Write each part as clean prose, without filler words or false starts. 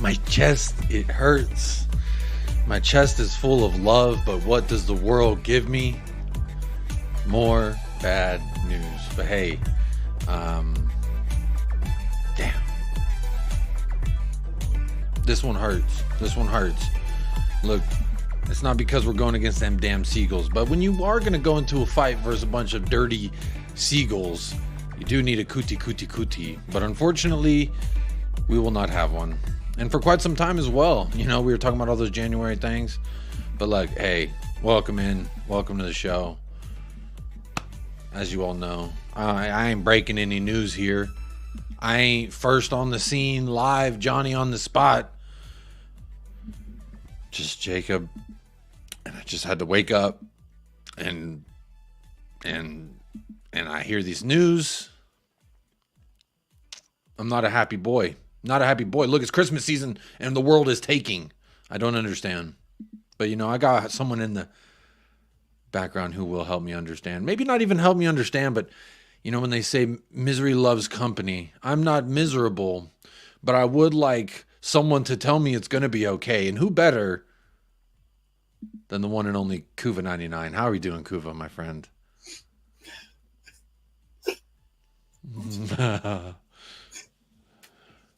My chest, it hurts. My chest is full of love, but what does the world give me? More bad news. But hey, damn. This one hurts. This one hurts. Look, it's not because we're going against them damn seagulls, but when you are going to go into a fight versus a bunch of dirty seagulls, you do need a CUTI. But unfortunately, we will not have one. And for quite some time as well. You know, we were talking about all those January things. But like, hey, welcome in. Welcome to the show. As you all know, I ain't breaking any news here. I ain't first on the scene, live, Johnny on the spot. Just Jacob. And I just had to wake up and I hear these news. I'm not a happy boy. Not a happy boy. Look, it's Christmas season and the world is taking. I don't understand. But, you know, I got someone in the background who will help me understand. Maybe not even help me understand, but, you know, when they say misery loves company, I'm not miserable, but I would like someone to tell me it's going to be okay. And who better than the one and only Kuva99? How are you doing, Kuva, my friend?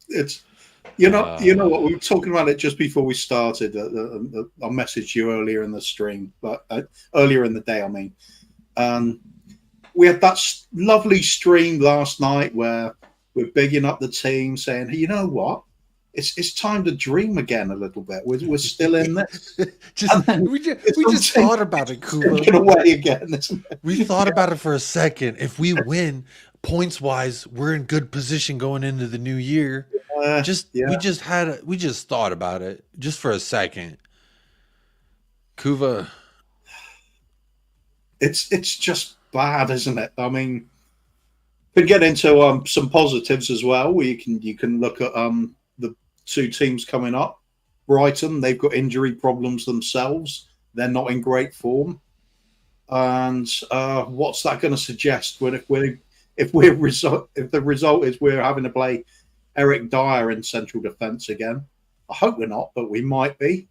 It's you know what, we were talking about it just before we started. I messaged you earlier in the stream, but earlier in the day, I mean. We had that lovely stream last night where we're bigging up the team, saying, hey, you know what, it's time to dream again a little bit. We're still in this. we just thought about it, Kuva. Get away again. We thought about it for a second. If we win points wise, we're in good position going into the new year. We just thought about it just for a second. Kuva, it's just bad, isn't it? I mean, we get into some positives as well. Where you can look at the two teams coming up. Brighton, they've got injury problems themselves. They're not in great form. And what's that going to suggest? If the result is we're having to play Eric Dyer in central defence again. I hope we're not, but we might be.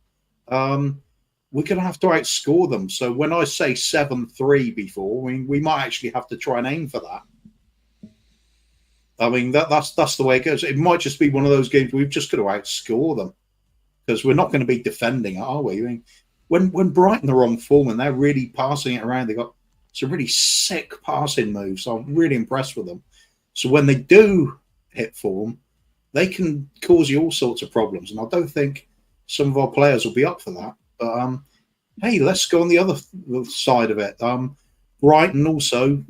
We're going to have to outscore them. So when I say 7-3 before, we might actually have to try and aim for that. I mean, that's the way it goes. It might just be one of those games we've just got to outscore them because we're not going to be defending it, are we? I mean, when Brighton are on form and they're really passing it around, they've got some really sick passing moves. So I'm really impressed with them. So when they do hit form, they can cause you all sorts of problems. And I don't think some of our players will be up for that. But, hey, let's go on the other side of it. Brighton also,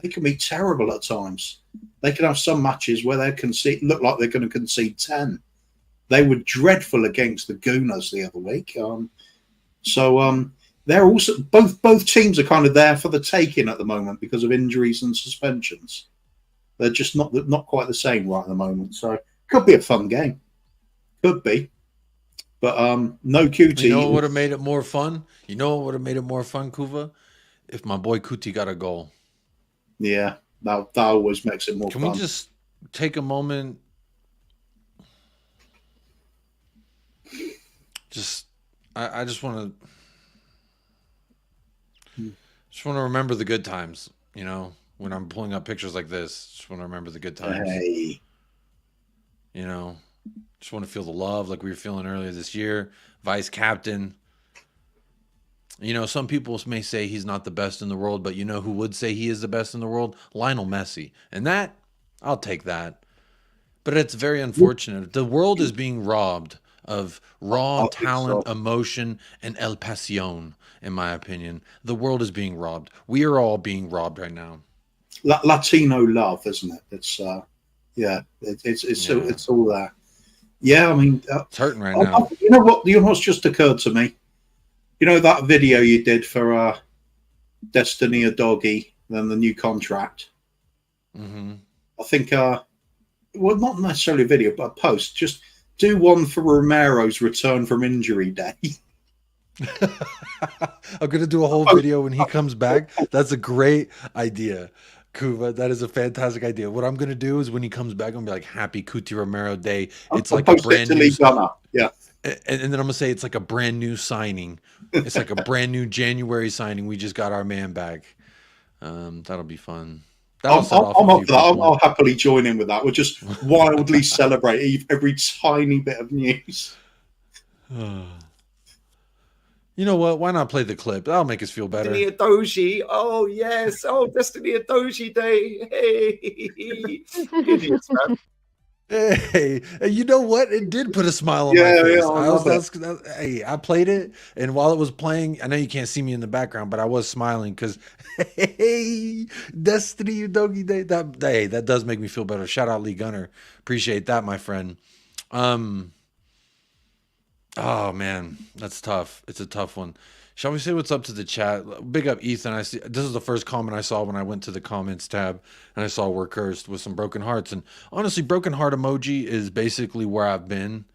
they can be terrible at times. They can have some matches where they look like they're going to concede 10. They were dreadful against the Gooners the other week. They're also both teams are kind of there for the taking at the moment because of injuries and suspensions. They're just not quite the same right at the moment. So could be a fun game. Could be. But no QT. You know what would have made it more fun? You know what would have made it more fun, Kuva? If my boy Kuti got a goal. Yeah, that always makes it more fun. Can we just take a moment? I just want to remember the good times, you know, when I'm pulling up pictures like this. Just want to remember the good times. Hey. You know, just want to feel the love like we were feeling earlier this year. Vice captain. You know, some people may say he's not the best in the world, but you know who would say he is the best in the world? Lionel Messi. And that, I'll take that. But it's very unfortunate. The world is being robbed of raw talent, emotion, and el pasión, in my opinion. The world is being robbed. We are all being robbed right now. Latino love, isn't it? It's it's all there. Yeah, I mean, it's hurting right now. You know what's just occurred to me? You know that video you did for Destiny a Doggy, then the new contract? Mm-hmm. I think, well, not necessarily a video, but a post. Just do one for Romero's return from injury day. I'm going to do a whole video when he comes back. That's a great idea. Kuba, that is a fantastic idea. What I'm gonna do is when he comes back, I'm gonna be like, "Happy CUTI Romero Day." It's I'll like a post it brand to new, Lee Gunner. Yeah. and then I'm gonna say it's like a brand new signing. It's like a brand new January signing. We just got our man back. That'll be fun. That'll set off a I'm up few for that. people. I'll happily join in with that. We'll just wildly celebrate every tiny bit of news. You know what? Why not play the clip? That'll make us feel better. Destiny Adoji. Oh, yes. Oh, Destiny Adoji Day. Hey. Idiots, man. Hey, you know what? It did put a smile on Yeah, my face. yeah, I love Hey, I played it, and while it was playing, I know you can't see me in the background, but I was smiling because, hey, Destiny Doggy Day. That does make me feel better. Shout out Lee Gunner. Appreciate that, my friend. Oh man, that's tough. It's a tough one. Shall we say what's up to the chat? Big up Ethan. I see this is the first comment I saw when I went to the comments tab and I saw we're cursed with some broken hearts. And honestly, broken heart emoji is basically where I've been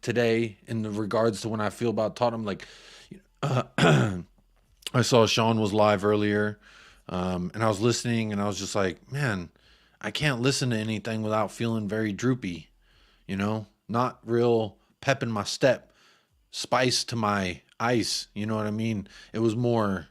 today in the regards to when I feel about Tottenham. Like I saw Sean was live earlier, and I was listening and I was just like, man, I can't listen to anything without feeling very droopy, not real pep in my step, spice to my ice, you know what I mean? It was more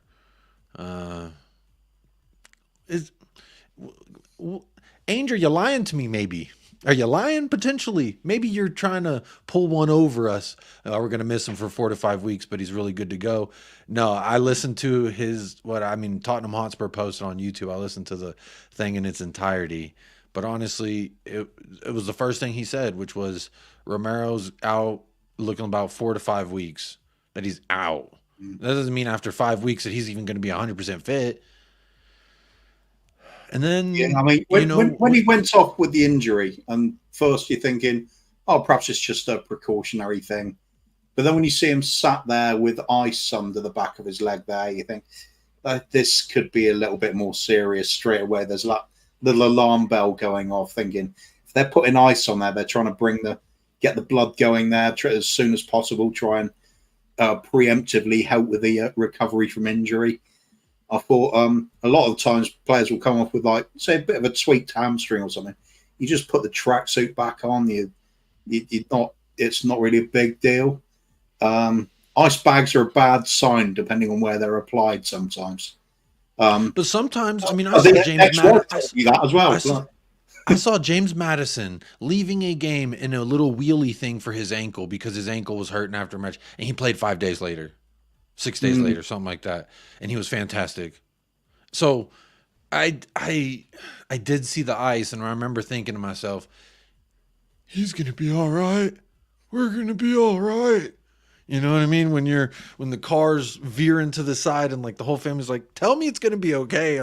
Angel, you lying to me? Maybe are you lying? Potentially, maybe you're trying to pull one over us. We're gonna miss him for 4 to 5 weeks, but he's really good to go. No, I listened to Tottenham Hotspur posted on YouTube. I listened to the thing in its entirety, but honestly, it was the first thing he said, which was Romero's out, looking about 4 to 5 weeks that he's out. That doesn't mean after 5 weeks that he's even going to be 100% fit. And then, yeah, I mean, when he went off with the injury, and first you're thinking, oh, perhaps it's just a precautionary thing. But then when you see him sat there with ice under the back of his leg there, you think this could be a little bit more serious straight away. There's like little alarm bell going off, thinking if they're putting ice on there, they're trying to get the blood going there as soon as possible, try and preemptively help with the recovery from injury. I thought a lot of the times players will come off with, like, say, a bit of a tweaked hamstring or something. You just put the tracksuit back on. It's not really a big deal. Ice bags are a bad sign depending on where they're applied sometimes. But sometimes, I mean, I saw James Madison that as well. I saw James Madison leaving a game in a little wheelie thing for his ankle because his ankle was hurting after a match, and he played 5 days later, 6 days later, something like that, and he was fantastic. So I did see the ice, and I remember thinking to myself, he's gonna be all right. We're gonna be all right. You know what I mean? When the cars veer into the side and like the whole family's like, tell me it's gonna be okay.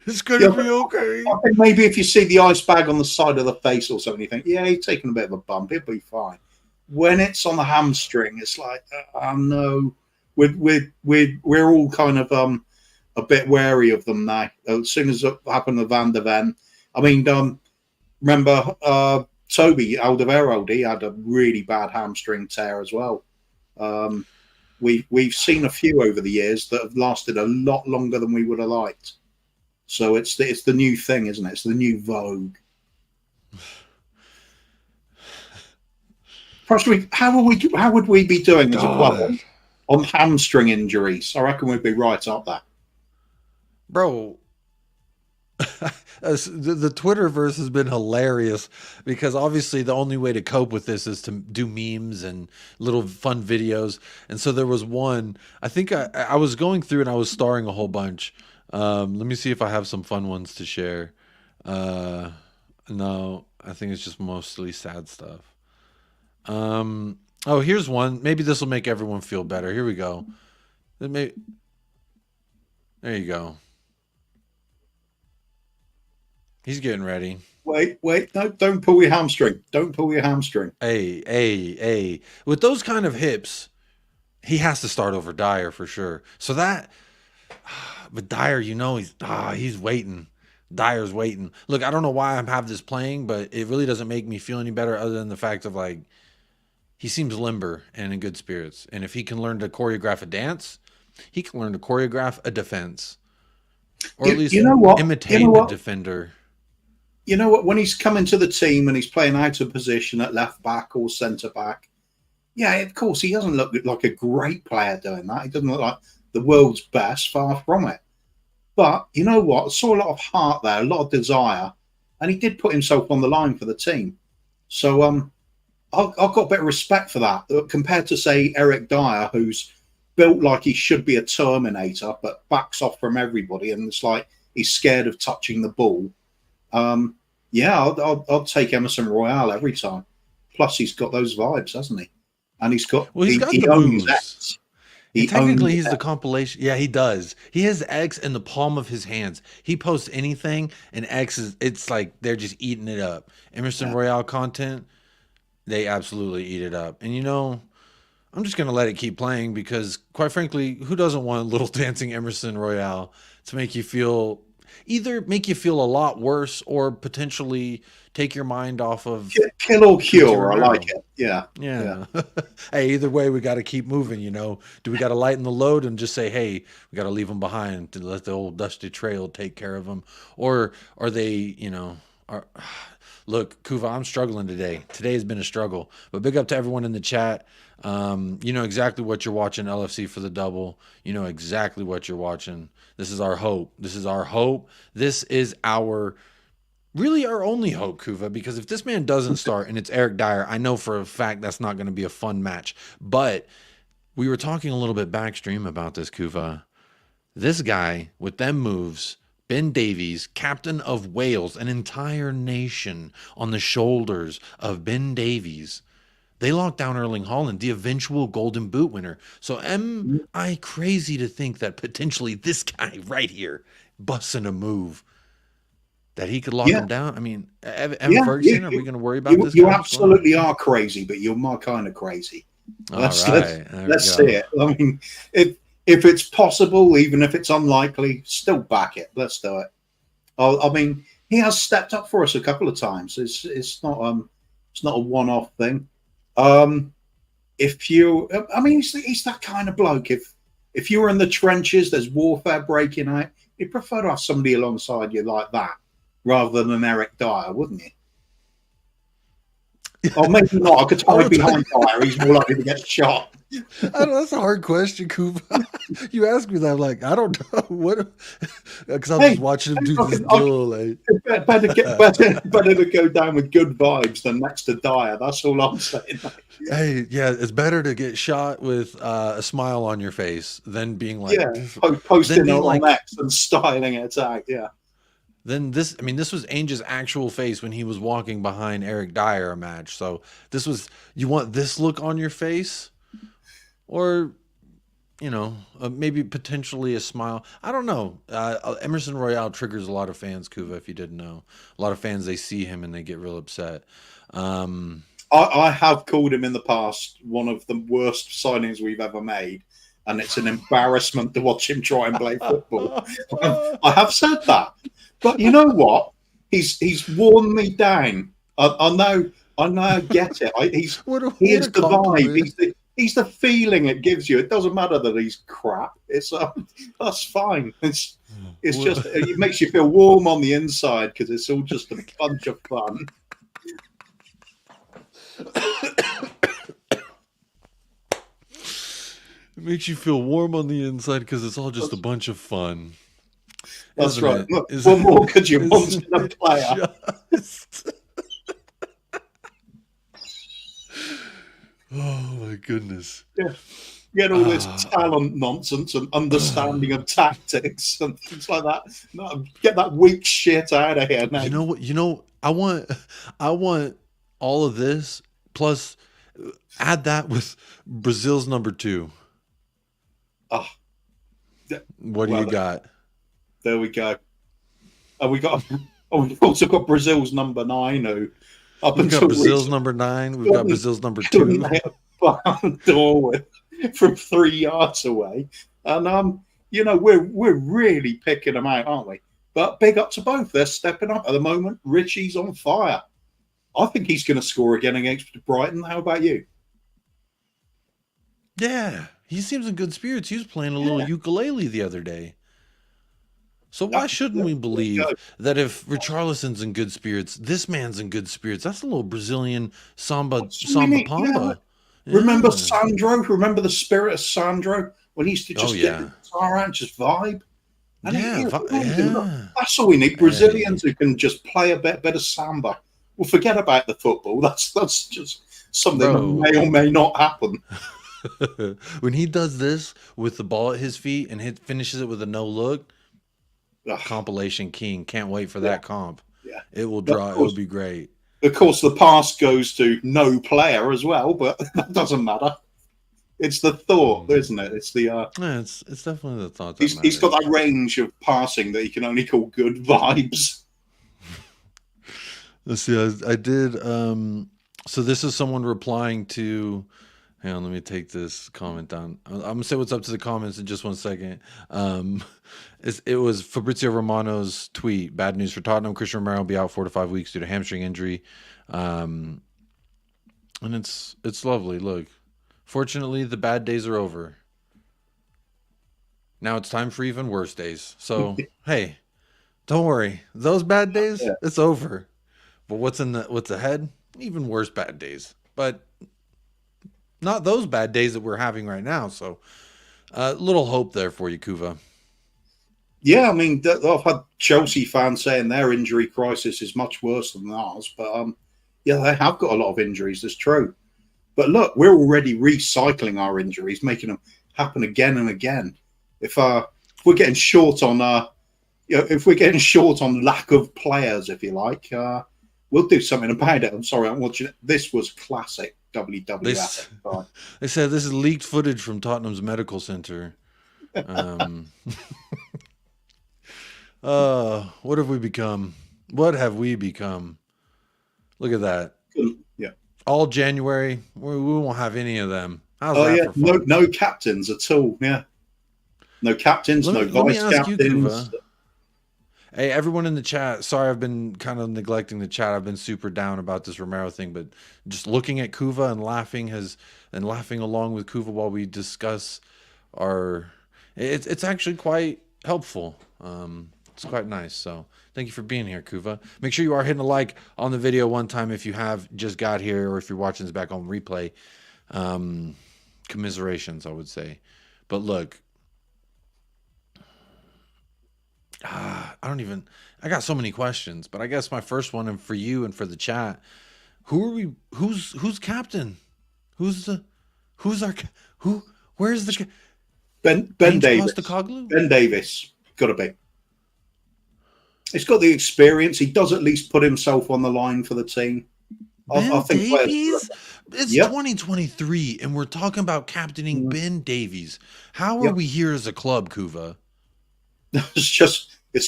It's gonna be okay. I think maybe if you see the ice bag on the side of the face or something, you think, yeah, he's taking a bit of a bump, he'll be fine. When it's on the hamstring, it's like, no, we're all kind of a bit wary of them now. As soon as it happened to Van der Ven, I mean, remember Toby Alderweireld, he had a really bad hamstring tear as well. We've seen a few over the years that have lasted a lot longer than we would have liked. So it's the new thing, isn't it? It's the new vogue. Possibly, how would we be doing as a club on hamstring injuries? I reckon we'd be right up there, bro. The Twitterverse has been hilarious because obviously the only way to cope with this is to do memes and little fun videos. And so there was one, I think I was going through and I was starring a whole bunch. Let me see if I have some fun ones to share. No, I think it's just mostly sad stuff. Oh, here's one. Maybe this will make everyone feel better. Here we go. There you go. He's getting ready. Wait, no, don't pull your hamstring. Don't pull your hamstring. Hey. With those kind of hips, he has to start over Dyer for sure. So but Dyer, he's waiting. Dyer's waiting. Look, I don't know why I have this playing, but it really doesn't make me feel any better other than the fact of, like, he seems limber and in good spirits. And if he can learn to choreograph a dance, he can learn to choreograph a defense. or at least you know what? imitate You know the what? defender. You know what? When he's coming to the team and he's playing out of position at left back or centre back, yeah, of course, he doesn't look like a great player doing that. He doesn't look like the world's best, far from it. But you know what? I saw a lot of heart there, a lot of desire, and he did put himself on the line for the team. So I've got a bit of respect for that compared to, say, Eric Dyer, who's built like he should be a Terminator, but backs off from everybody, and it's like he's scared of touching the ball. Yeah, I'll take Emerson Royale every time. Plus, he's got those vibes, hasn't he? And he's got Well, he's got he the owns moves. X. And technically, he's the compilation. Yeah, he does. He has X in the palm of his hands. He posts anything, and X is. It's like they're just eating it up. Emerson Royale content, they absolutely eat it up. And you know, I'm just gonna let it keep playing because, quite frankly, who doesn't want little dancing Emerson Royale to make you feel either make you feel a lot worse or potentially take your mind off of kill or cure. CUTI I like ROMERO. it. Yeah. Yeah. Hey, either way, we got to keep moving, you know. Do we got to lighten the load and just say, hey, we got to leave them behind to let the old dusty trail take care of them? Or are they, you know, are, look, Kuva, I'm struggling today. Today has been a struggle. But big up to everyone in the chat. You know exactly what you're watching, LFC for the double. You know exactly what you're watching. This is our hope. This is our hope. This is our really our only hope, Kuva, because if this man doesn't start and it's Eric Dyer, I know for a fact that's not going to be a fun match. But we were talking a little bit backstream about this, Kuva. This guy with them moves, Ben Davies, captain of Wales, an entire nation on the shoulders of Ben Davies. They locked down Erling Haaland, the eventual Golden Boot winner. So am I crazy to think that potentially this guy right here busting a move that he could lock him down? I mean, Evan Ferguson, are we going to worry about this? You absolutely are crazy, but you're my kind of crazy. Let's see it. I mean, if it's possible, even if it's unlikely, still back it. Let's do it. I mean, he has stepped up for us a couple of times. It's not a one-off thing. If you, I mean, he's that kind of bloke. If you were in the trenches, there's warfare breaking out. You'd prefer to have somebody alongside you like that, rather than an Eric Dyer, wouldn't you? Or maybe not. I could hide behind Dyer. He's more likely to get shot. I know, that's a hard question, Kuva. You asked me that, I'm like, I don't know what, because I'm just watching him do this deal. Like, better to go down with good vibes than next to Dyer. That's all I'm saying. Hey, yeah, it's better to get shot with a smile on your face than being like, posting on X and styling it attack. Yeah. Then this, I mean, this was Ainge's actual face when he was walking behind Eric Dyer a match. So this was, you want this look on your face? Or, you know, maybe potentially a smile. I don't know. Emerson Royale triggers a lot of fans, Kuva, if you didn't know. A lot of fans, they see him and they get real upset. I have called him in the past one of the worst signings we've ever made. And it's an embarrassment to watch him try and play football. I have said that. But you know what? He's worn me down. I know I get it. He's the vibe. He's the feeling it gives you. It doesn't matter that he's crap. It's that's fine. It's just it makes you feel warm on the inside because it's all just a bunch of fun. It makes you feel warm on the inside because it's all just a bunch of fun. That's right. Look, what more could you want in a player? Oh my goodness! Yeah, get all this talent nonsense and understanding of tactics and things like that. No, get that weak shit out of here now. You know what? You know, I want all of this plus add that with Brazil's number 2. What do you got? There we go. We've also got Brazil's number 9. Who we've got Brazil's number 9. We've got Brazil's number 2. Door with from 3 yards away, and you know we're really picking them out, aren't we? But big up to both. They're stepping up at the moment. Richie's on fire. I think he's going to score again against Brighton. How about you? Yeah, he seems in good spirits. He was playing a little ukulele the other day. So why shouldn't we believe that if Richarlison's in good spirits, this man's in good spirits? That's a little Brazilian samba pamba. Yeah. Remember Sandro? Remember the spirit of Sandro when he used to just get the guitar out, just vibe? And that's all we need. Brazilians who can just play a bit better samba. Well, forget about the football. That's just something that may or may not happen. When he does this with the ball at his feet and finishes it with a no look, compilation king. Can't wait for that comp. Yeah, it will draw. It will be great. Of course, the pass goes to no player as well, but that doesn't matter. It's the thought, isn't it? It's the it's definitely the thought. He's got that range of passing that he can only call good vibes. Let's see. I did. So this is someone replying to. Hang on, let me take this comment down. I'm gonna say what's up to the comments in just 1 second. It was Fabrizio Romano's tweet. Bad news for Tottenham. Cristian Romero will be out 4 to 5 weeks due to hamstring injury. And it's lovely. Look. Fortunately, the bad days are over. Now it's time for even worse days. So, hey, don't worry. Those bad days, it's over. But what's ahead? Even worse bad days. But not those bad days that we're having right now. So, a little hope there for you, Kuva. Yeah, I mean, I've had Chelsea fans saying their injury crisis is much worse than ours. But, yeah, they have got a lot of injuries. That's true. But look, we're already recycling our injuries, making them happen again and again. If we're getting short on, if we're getting short on lack of players, if you like, we'll do something about it. I'm sorry, I'm watching it. This was classic WWF. They said this is leaked footage from Tottenham's medical center. What have we become? What have we become? Look at that. Yeah. All January, we won't have any of them. How's that for fun? No captains at all. Yeah, no captains, no vice captains. Hey, everyone in the chat. Sorry, I've been kind of neglecting the chat. I've been super down about this Romero thing, but just looking at Kuva and laughing along with Kuva while we discuss it's actually quite helpful. It's quite nice. So thank you for being here, Kuva. Make sure you are hitting a like on the video one time if you have just got here, or if you're watching this back on replay. Commiserations, I would say. But look, I got so many questions, but I guess my first one, and for you and for the chat, who's captain? Where's the Ben Davis? Ben Davis, gotta be. He's got the experience. He does at least put himself on the line for the team. I think Davies? It's 2023, and we're talking about captaining Ben Davies. How are we here as a club, Kuva? It's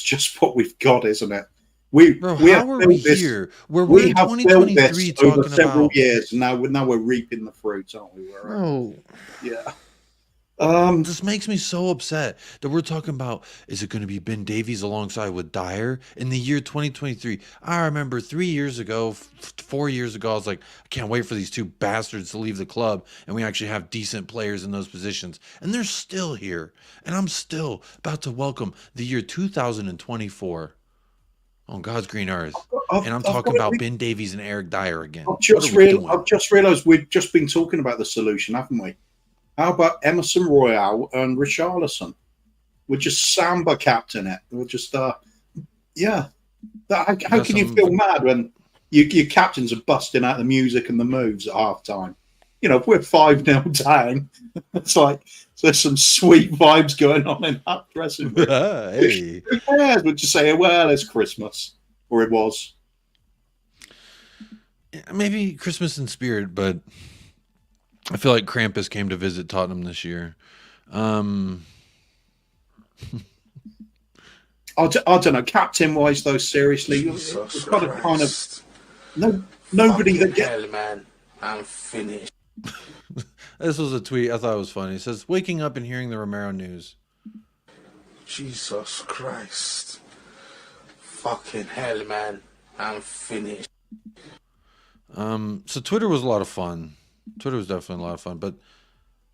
just what we've got, isn't it? How are we here? We're in 2023 talking over several years. Now we're reaping the fruits, aren't we? Yeah. This makes me so upset that we're talking about, is it going to be Ben Davies alongside with Dyer in the year 2023? I remember 3 years ago, 4 years ago, I was like, I can't wait for these two bastards to leave the club, and we actually have decent players in those positions. And they're still here. And I'm still about to welcome the year 2024 on God's green earth. And I'm talking about Ben Davies and Eric Dyer again. I've just realised we've just been talking about the solution, haven't we? How about Emerson Royale and Richarlison? We're just Samba captain it. We're just, How can you feel mad when your captains are busting out the music and the moves at half time? You know, if we're 5-0 down, it's like there's some sweet vibes going on in that dressing room. Hey. Who cares? We'll just say, well, it's Christmas. Or it was. Maybe Christmas in spirit, but I feel like Krampus came to visit Tottenham this year. I don't know. Captain-wise, though, seriously, we've got a kind of nobody that gets. Hell, man, I'm finished. This was a tweet I thought it was funny. It says, "Waking up and hearing the Romero news." Jesus Christ! Fucking hell, man, I'm finished. So Twitter was a lot of fun. Twitter was definitely a lot of fun, but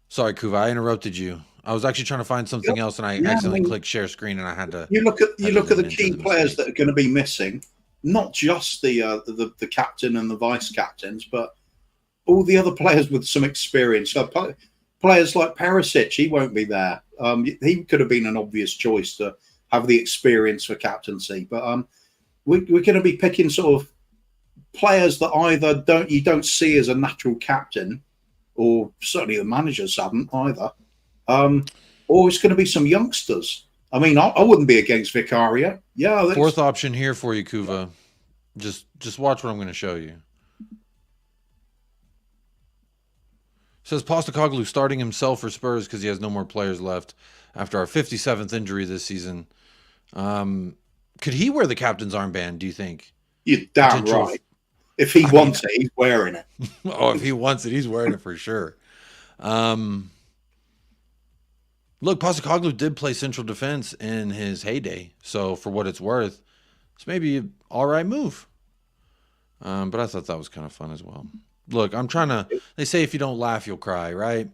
sorry, Kuva, I interrupted you. I was actually trying to find something else, and I accidentally clicked share screen, and I had to. You look at the key players that are going to be missing, not just the captain and the vice captains, but all the other players with some experience. So players like Perisic, he won't be there. He could have been an obvious choice to have the experience for captaincy, but we're going to be picking sort of players that either you don't see as a natural captain, or certainly the managers haven't either, or it's going to be some youngsters. I mean, I wouldn't be against Vicario. Yeah, fourth option here for you, Kuva. Just watch what I'm going to show you. Says Postecoglou starting himself for Spurs because he has no more players left after our 57th injury this season. Could he wear the captain's armband, do you think? You're damn right. If he wants it, he's wearing it. Oh, if he wants it, he's wearing it for sure. Look, Postecoglou did play central defense in his heyday, so for what it's worth, it's maybe an all right move. But I thought that was kind of fun as well. Look, I'm trying to. They say if you don't laugh, you'll cry, right?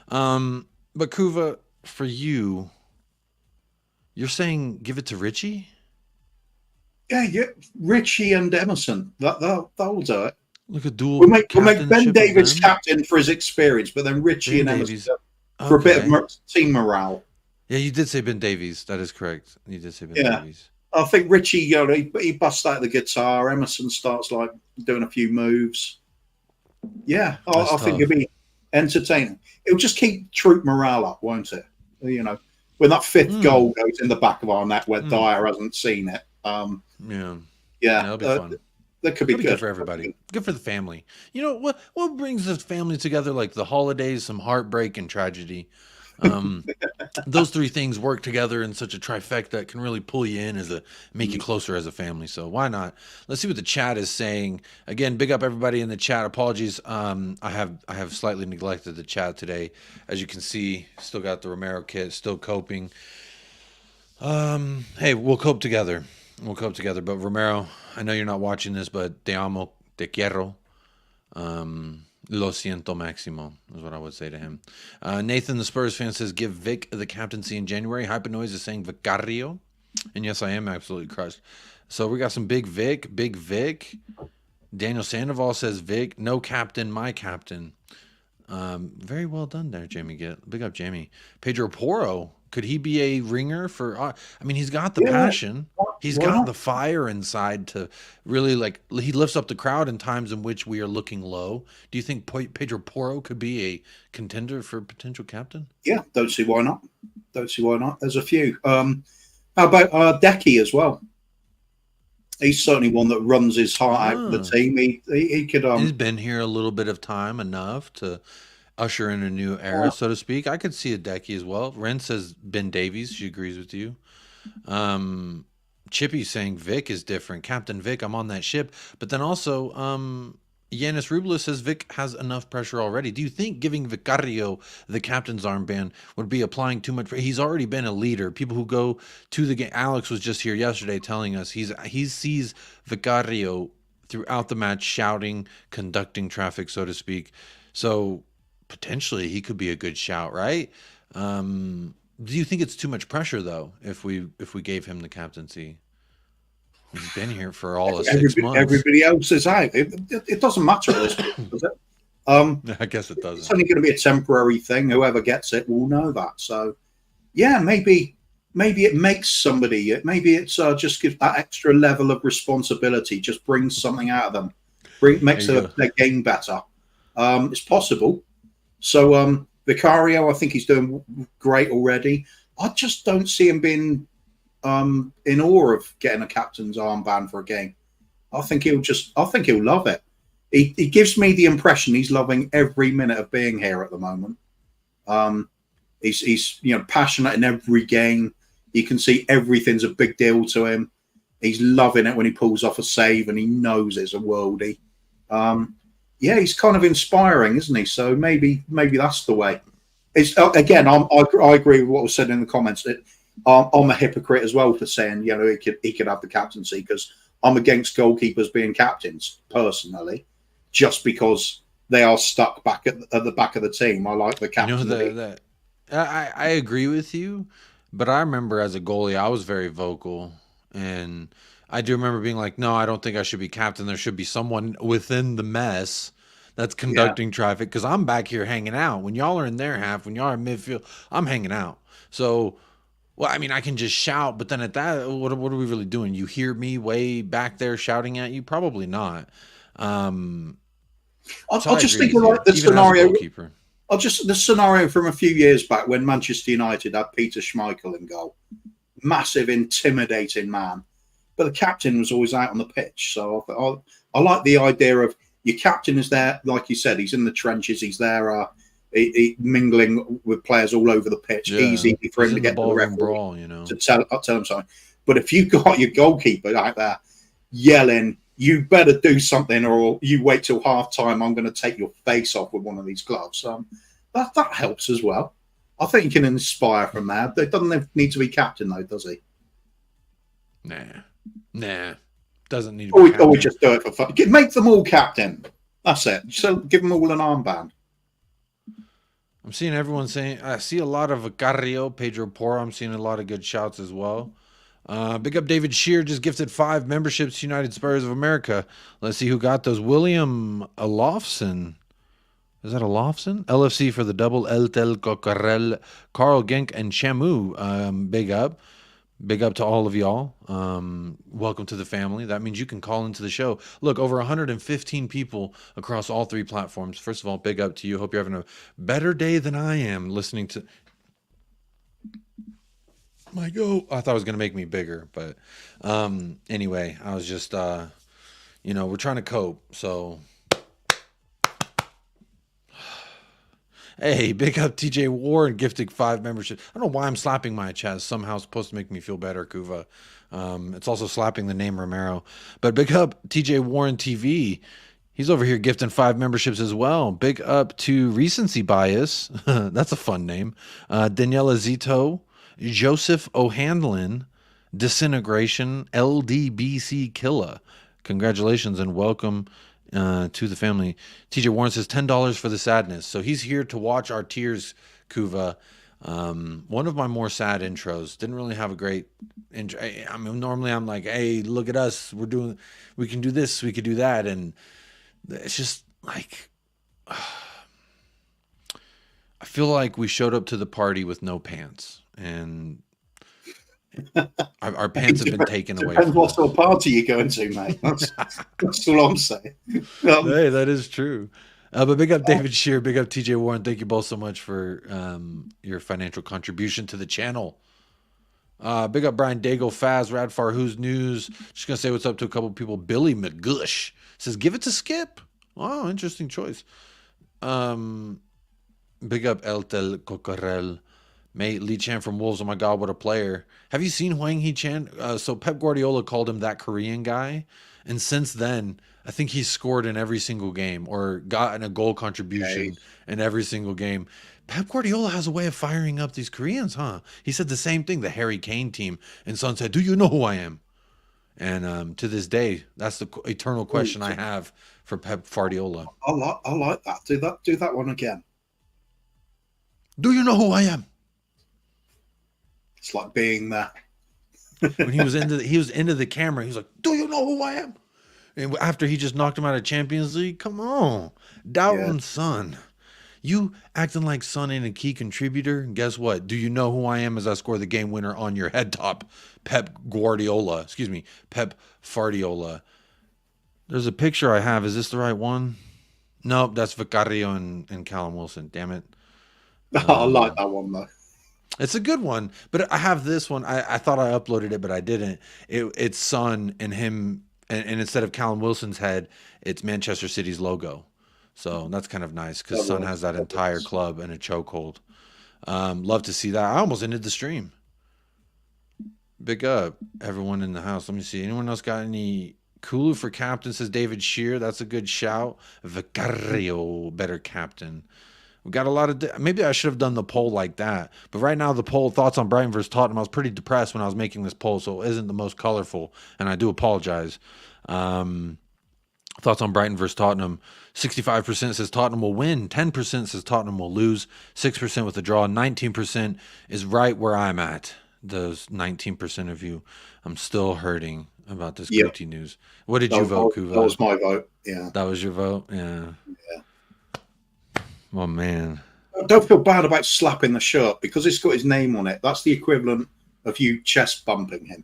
But Kuva, for you, you're saying give it to Richie? Yeah, Richie and Emerson. That'll do it. Look at dual. We'll make Ben Davies captain for his experience, but then Richie and Emerson for a bit of team morale. Yeah, you did say Ben Davies. That is correct. You did say Ben Davies. I think Richie, he busts out the guitar. Emerson starts like doing a few moves. Yeah, I think it'll be entertaining. It'll just keep troop morale up, won't it? When that fifth goal goes in the back of our net where Dyer hasn't seen it. Yeah, that'll be fun. That could be good for everybody. Good for the family. You know what brings the family together? Like the holidays, some heartbreak, and tragedy. Those three things work together in such a trifecta that can really pull you in make you closer as a family. So why not? Let's see what the chat is saying. Again, big up everybody in the chat. Apologies. I have slightly neglected the chat today. As you can see, still got the Romero kit, still coping. Hey, we'll cope together. But Romero, I know you're not watching this, but te amo, te quiero. Lo siento máximo is what I would say to him. Nathan, the Spurs fan, says give Vic the captaincy in January. Hypernoise is saying Vicario. And yes, I am absolutely crushed. So we got some Big Vic. Daniel Sandoval says Vic, no captain, my captain. Very well done there, Jamie. Big up, Jamie. Pedro Porro, could he be a ringer for? I mean, he's got the passion. He's got the fire inside to really he lifts up the crowd in times in which we are looking low. Do you think Pedro Porro could be a contender for potential captain? Yeah, don't see why not. There's a few. How about Decky as well? He's certainly one that runs his heart out of the team. He could. He's been here a little bit of time enough to usher in a new era, so to speak. I could see a Decky as well. Ren says Ben Davies. She agrees with you. Chippy's saying Vic is different. Captain Vic, I'm on that ship. But then also, Yanis Rublis says Vic has enough pressure already. Do you think giving Vicario the captain's armband would be applying too much? He's already been a leader. People who go to the game. Alex was just here yesterday telling us he sees Vicario throughout the match shouting, conducting traffic, so to speak. So potentially he could be a good shout, right? Do you think it's too much pressure though if we gave him the captaincy? He's been here for all of 6 months. Everybody else is out. It doesn't matter at this point, does it? I guess it doesn't. It's only going to be a temporary thing. Whoever gets it will know that. So, yeah, maybe it makes somebody. Maybe it's just gives that extra level of responsibility. Just brings something out of them. Makes their game better. It's possible. So, Vicario, I think he's doing great already. I just don't see him being in awe of getting a captain's armband for a game. I think he'll love it. He gives me the impression he's loving every minute of being here at the moment. He's passionate in every game. You can see everything's a big deal to him. He's loving it when he pulls off a save and he knows it's a worldie. Yeah, he's kind of inspiring, isn't he? So maybe that's the way. It's again, I agree with what was said in the comments. I'm a hypocrite as well for saying he could have the captaincy because I'm against goalkeepers being captains personally, just because they are stuck back at the back of the team. I like the captain. I agree with you, but I remember as a goalie, I was very vocal, and I do remember being like, "No, I don't think I should be captain. There should be someone within the mess that's Yeah. conducting traffic because I'm back here hanging out. When y'all are in their half, when y'all are in midfield, I'm hanging out. So, well, I mean, I can just shout, but then at that, what are we really doing? You hear me way back there shouting at you? Probably not. Um, so I'll I just agree think with of you, like the even as a scenario. goalkeeper. The scenario from a few years back when Manchester United had Peter Schmeichel in goal. Massive, intimidating man. But the captain was always out on the pitch. So I like the idea of your captain is there, like you said, he's in the trenches, he's there mingling with players all over the pitch. Yeah, Easy for he's him to in the get to the ballroom referee brawl, you know. to tell him something. But if you've got your goalkeeper out there yelling, you better do something or you wait till half time, I'm going to take your face off with one of these gloves. That helps as well. I think you can inspire from that. It doesn't need to be captain, though, does he? Nah. Doesn't need to be captain. Or we just do it for fun. Make them all captain. That's it. So give them all an armband. I'm seeing everyone saying, I see a lot of Carrillo, Pedro Porro. I'm seeing a lot of good shouts as well. Big up David Shear, just gifted 5 memberships to United Spurs of America. Let's see who got those. William Olofsson. Is that Olofsson? LFC for the double. El Tel Cocarel, Carl Genk, and Chamu. Big up. Big up to all of y'all. Welcome to the family. That means you can call into the show. Look, over 115 people across all 3 platforms. First of all, big up to you. Hope you're having a better day than I am listening to my go. I thought it was going to make me bigger, but anyway, I was just, we're trying to cope. So, hey, big up TJ Warren gifting 5 memberships. I don't know why I'm slapping my chest. Somehow it's supposed to make me feel better, Kuva. It's also slapping the name Romero. But big up TJ Warren TV. He's over here gifting 5 memberships as well. Big up to Recency Bias. That's a fun name. Daniela Zito, Joseph O'Hanlon, Disintegration, LDBC Killa. Congratulations and welcome to the family. TJ Warren says $10 for the sadness. So he's here to watch our tears, Kuva. One of my more sad intros. Didn't really have a great intro. I mean, normally I'm like, hey, look at us. We can do this, we could do that. And it's just like, I feel like we showed up to the party with no pants. And our pants have been taken away. Depends what sort of party you're going to, mate. That's all I'm saying. Hey, that is true. But big up David Shear, big up TJ Warren. Thank you both so much for your financial contribution to the channel. Big up Brian Daigle, Faz, Radfar, Who's News. Just gonna say what's up to a couple people. Billy McGush says, give it to Skip. Oh, interesting choice. Big up El Tel Cocarel. Mate, Lee Chan from Wolves. Oh my God, what a player. Have you seen Hwang Hee-chan? So Pep Guardiola called him that Korean guy. And since then, I think he's scored in every single game or gotten a goal contribution in every single game. Pep Guardiola has a way of firing up these Koreans, huh? He said the same thing, the Harry Kane team. And Son said, do you know who I am? And to this day, that's the eternal question I have for Pep Guardiola. I like that. Do that one again. Do you know who I am? It's like being there. When he was into the camera, he was like, do you know who I am? And after he just knocked him out of Champions League, come on, doubting Son. You acting like Son ain't a key contributor. And guess what? Do you know who I am as I score the game winner on your head top? Pep Guardiola. Excuse me, Pep Fardiola. There's a picture I have. Is this the right one? Nope, that's Vicario and Callum Wilson. Damn it. I like that one, though. It's a good one, but I have this one. I thought I uploaded it, but I didn't. It's Son and him, and instead of Callum Wilson's head, it's Manchester City's logo. So that's kind of nice because Son has that entire club in a chokehold. Love to see that. I almost ended the stream. Big up, everyone in the house. Let me see. Anyone else got any Kulu for captain, says David Shear. That's a good shout. Vicario, better captain. We got a lot of... Maybe I should have done the poll like that. But right now, the poll, thoughts on Brighton versus Tottenham, I was pretty depressed when I was making this poll, so it isn't the most colorful, and I do apologize. Thoughts on Brighton versus Tottenham. 65% says Tottenham will win. 10% says Tottenham will lose. 6% with a draw. 19% is right where I'm at. Those 19% of you. I'm still hurting about this Yep. CUTI news. What did you vote, Kuva? That was my vote. Yeah. That was your vote? Yeah. Oh, man. Don't feel bad about slapping the shirt because it's got his name on it. That's the equivalent of you chest bumping him.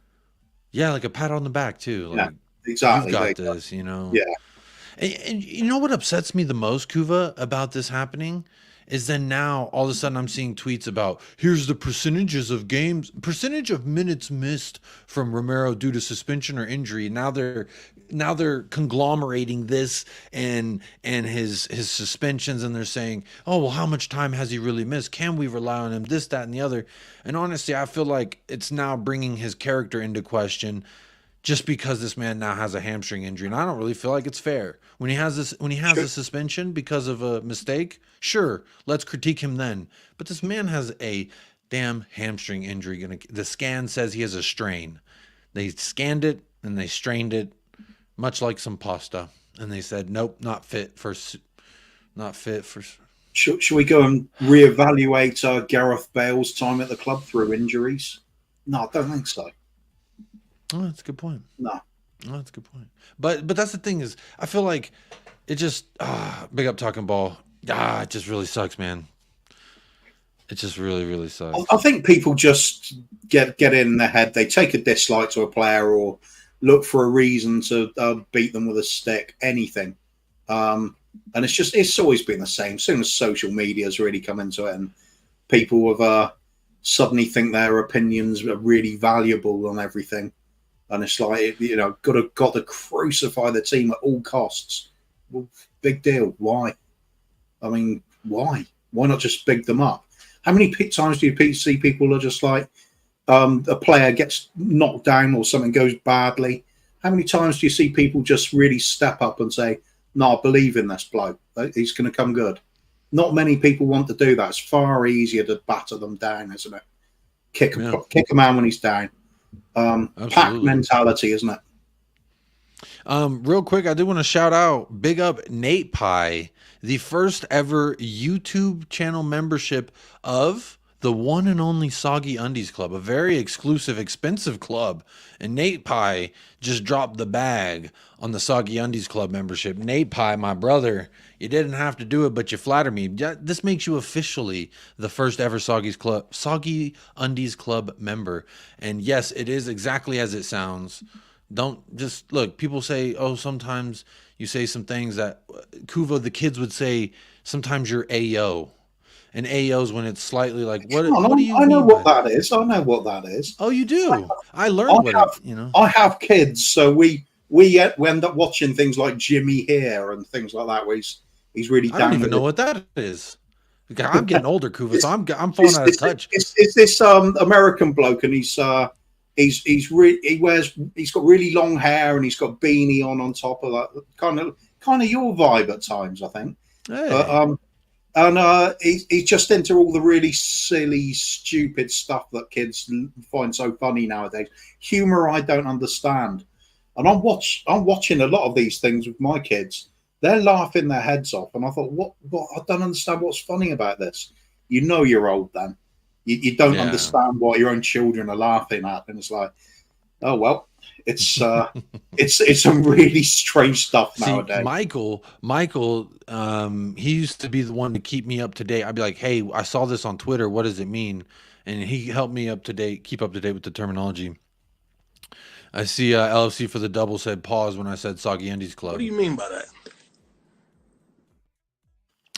Yeah, like a pat on the back, too. Like, yeah, exactly. You've got this, you know? Yeah. And you know what upsets me the most, Kuva, about this happening? Is then now all of a sudden I'm seeing tweets about here's the percentage of minutes missed from Romero due to suspension or injury. Now they're conglomerating this and his suspensions, and they're saying, oh well, how much time has he really missed? Can we rely on him? This, that, and the other. And honestly, I feel like it's now bringing his character into question. Just because this man now has a hamstring injury, and I don't really feel like it's fair. When he has a suspension because of a mistake, sure, let's critique him then. But this man has a damn hamstring injury. The scan says he has a strain. They scanned it and they strained it, much like some pasta, and they said, nope, not fit for. Should we go and reevaluate Gareth Bale's time at the club through injuries? No, I don't think so. Oh, that's a good point. No. Oh, that's a good point. But that's the thing is, I feel like it just big up talking ball. It just really sucks, man. It just really, really sucks. I think people just get in their head. They take a dislike to a player or look for a reason to beat them with a stick, anything. And it's always been the same. As soon as social media has really come into it and people have suddenly think their opinions are really valuable on everything. And it's like, you know, got to crucify the team at all costs. Well, big deal. Why? I mean, why? Why not just big them up? How many times do you see people are just like, a player gets knocked down or something goes badly? How many times do you see people just really step up and say, no, I believe in this bloke. He's going to come good. Not many people want to do that. It's far easier to batter them down, isn't it? Kick him out when he's down. Pack mentality, isn't it? Real quick, I do want to shout out, big up Nate Pie, the first ever YouTube channel membership of the one and only Soggy Undies Club, a very exclusive, expensive club. And Nate Pie just dropped the bag on the Soggy Undies Club membership. Nate Pie, my brother, you didn't have to do it, but you flatter me. This makes you officially the first ever Soggy Undies Club member. And yes, it is exactly as it sounds. Don't just look. People say, oh, sometimes you say some things that Kuva, the kids would say, sometimes you're AO. And AO's when it's slightly like, what do you mean? I know what that is. I know what that is. Oh, you do? I learned I have kids, so we end up watching things like Jimmy here and things like that where he's really down. I don't even know what that is. I'm getting older, Kuva, so I'm falling out of touch. It's this American bloke, and he's got really long hair and he's got beanie on top of that. Kind of your vibe at times, I think. Hey. But, and he's just into all the really silly, stupid stuff that kids find so funny nowadays. Humor I don't understand. And I'm watching a lot of these things with my kids. They're laughing their heads off. And I thought, what? I don't understand what's funny about this. You know you're old then. You don't understand what your own children are laughing at. And it's like, oh, well, it's some really strange stuff nowadays. See, Michael, he used to be the one to keep me up to date. I'd be like, hey, I saw this on Twitter. What does it mean? And he helped me keep up to date with the terminology. I see LFC for the double said pause when I said Soggy Undies Club. What do you mean by that?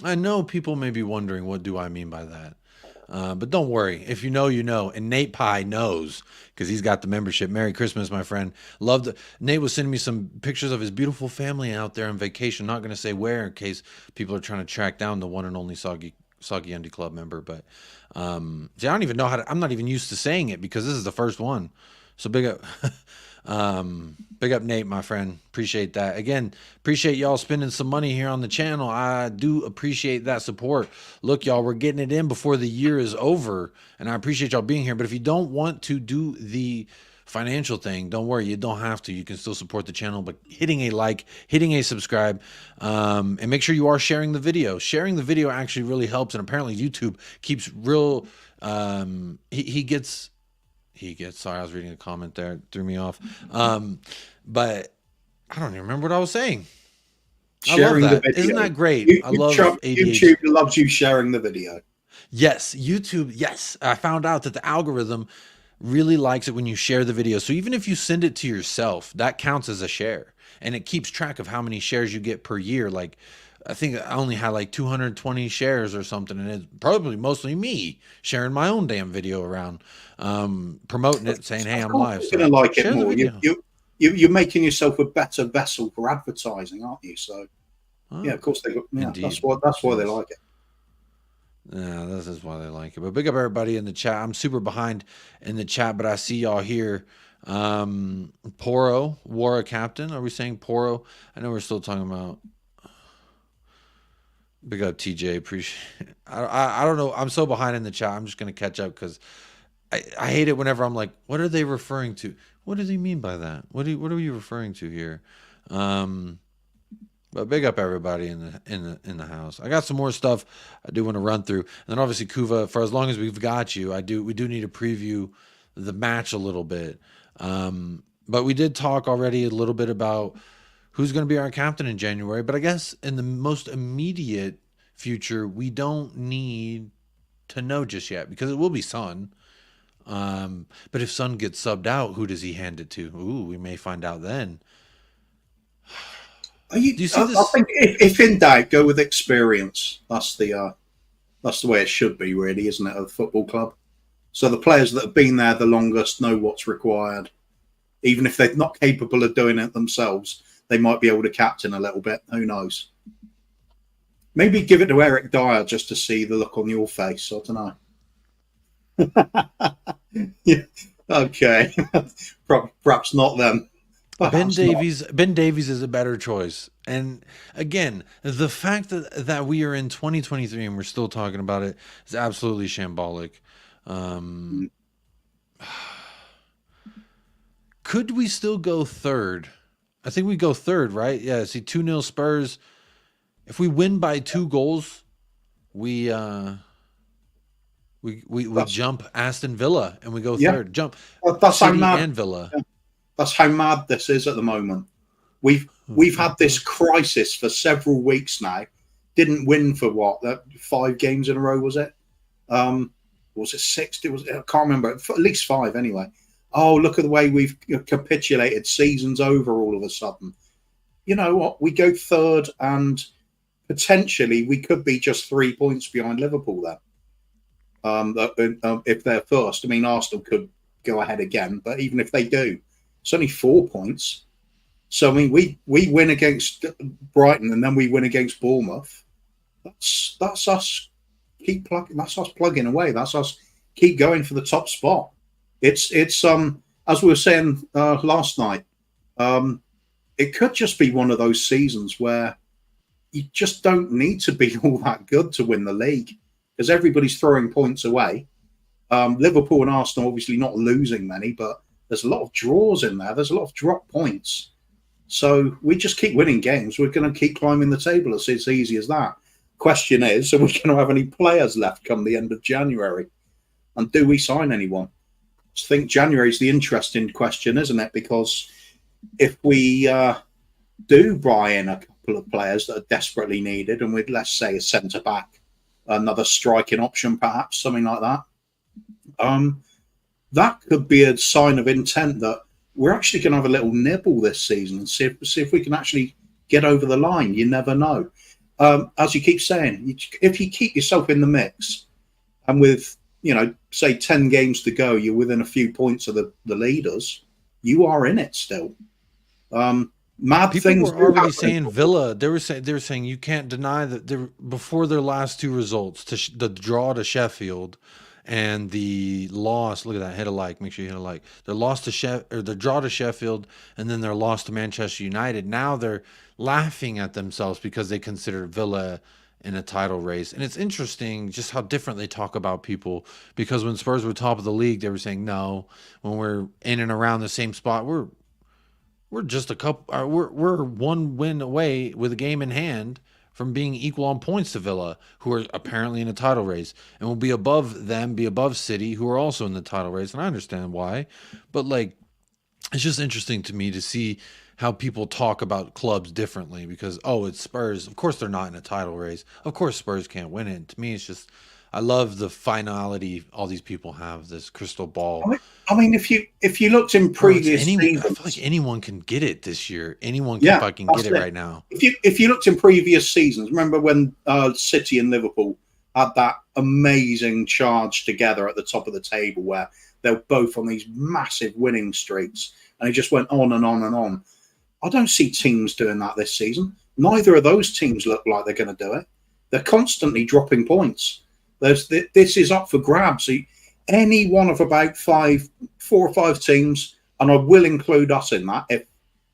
I know people may be wondering, what do I mean by that? But don't worry. If you know, you know. And Nate Pie knows because he's got the membership. Merry Christmas, my friend. Nate was sending me some pictures of his beautiful family out there on vacation. Not going to say where in case people are trying to track down the one and only Soggy Undie Club member. But see, I don't even know I'm not even used to saying it because this is the first one. So big up. Big up Nate, my friend. Appreciate that. Again, appreciate y'all spending some money here on the channel. I do appreciate that support. Look, y'all, we're getting it in before the year is over, and I appreciate y'all being here. But if you don't want to do the financial thing, don't worry, you don't have to. You can still support the channel, but hitting a like, hitting a subscribe, and make sure you are sharing the video. Sharing the video actually really helps, and apparently YouTube keeps real. He gets. Sorry, I was reading a comment there, it threw me off. But I don't even remember what I was saying. Sharing I love that. the video. Isn't that great? I love ADHD. YouTube loves you sharing the video. Yes, YouTube. Yes, I found out that the algorithm really likes it when you share the video. So even if you send it to yourself, that counts as a share, and it keeps track of how many shares you get per year. Like, I think I only had like 220 shares or something, and it's probably mostly me sharing my own damn video around, promoting it, saying, "Hey, I'm live." You're gonna like share it the more. video. You're making yourself a better vessel for advertising, aren't you? So yeah, of course they got. Yeah, Indeed. that's why they like it. Yeah, this is why they like it. But big up everybody in the chat. I'm super behind in the chat, but I see y'all here. Poro, Wara Captain. Are we saying Poro? I know we're still talking about. Big up TJ. Appreciate it. I don't know. I'm so behind in the chat. I'm just gonna catch up because I hate it whenever I'm like, what are they referring to? What does he mean by that? What are you referring to here? But big up everybody in the house. I got some more stuff I do want to run through, and then obviously Kuva. For as long as we've got you, we do need to preview the match a little bit. But we did talk already a little bit about who's going to be our captain in January. But I guess in the most immediate future, we don't need to know just yet because it will be Son. But if Son gets subbed out, who does he hand it to? Ooh, we may find out then. Do you see this? I think if in doubt, go with experience. That's the way it should be, really, isn't it? At a football club. So the players that have been there the longest know what's required, even if they're not capable of doing it themselves. They might be able to captain a little bit. Who knows? Maybe give it to Eric Dyer just to see the look on your face. I don't know. Yeah. Okay. Perhaps not then. Ben Davies is a better choice. And again, the fact that we are in 2023 and we're still talking about it is absolutely shambolic. Could we still go third? I think we go third, right? Yeah, see 2-0 Spurs. If we win by 2 goals, we jump Aston Villa and we go third. Jump City and Villa. That's how mad this is at the moment. We've had this crisis for several weeks now. Didn't win for what? 5 games in a row, was it? Was it 6? I can't remember. For at least 5 anyway. Oh, look at the way we've capitulated. Season's over all of a sudden. You know what? We go third and potentially we could be just 3 points behind Liverpool there. If they're first. I mean, Arsenal could go ahead again, but even if they do, it's only 4 points. So, I mean, we win against Brighton and then we win against Bournemouth. That's us keep plugging. That's us plugging away. That's us keep going for the top spot. It's as we were saying last night, it could just be one of those seasons where you just don't need to be all that good to win the league because everybody's throwing points away. Liverpool and Arsenal obviously not losing many, but there's a lot of draws in there. There's a lot of drop points. So we just keep winning games. We're going to keep climbing the table. It's easy as that. Question is, are we going to have any players left come the end of January? And do we sign anyone? I think January is the interesting question, isn't it? Because if we do buy in a couple of players that are desperately needed, and we'd, let's say, a centre-back, another striking option perhaps, something like that, that could be a sign of intent that we're actually going to have a little nibble this season and see if we can actually get over the line. You never know. As you keep saying, if you keep yourself in the mix and with, say 10 games to go, you're within a few points of the leaders, you are in it still. Mad People things were already saying Villa. They were saying you can't deny that before their last 2 results, the draw to Sheffield and the loss. Look at that, hit a like. Make sure you hit a like. Their loss to the draw to Sheffield, and then their loss to Manchester United. Now they're laughing at themselves because they consider Villa in a title race. And it's interesting just how different they talk about people, because when Spurs were top of the league, they were saying, no, when we're in and around the same spot, we're just a couple, we're one win away with a game in hand from being equal on points to Villa, who are apparently in a title race, and will be above them, be above City, who are also in the title race. And I understand why, but like, it's just interesting to me to see how people talk about clubs differently, because, oh, it's Spurs. Of course they're not in a title race. Of course Spurs can't win it. To me, it's just, I love the finality all these people have, this crystal ball. I mean, if you looked in previous seasons, I feel like anyone can get it this year. Anyone can fucking get it right now. If you looked in previous seasons, remember when City and Liverpool had that amazing charge together at the top of the table where they were both on these massive winning streaks, and it just went on and on and on. I don't see teams doing that this season. Neither of those teams look like they're going to do it. They're constantly dropping points. This is up for grabs. Any one of about 4 or 5 teams, and I will include us in that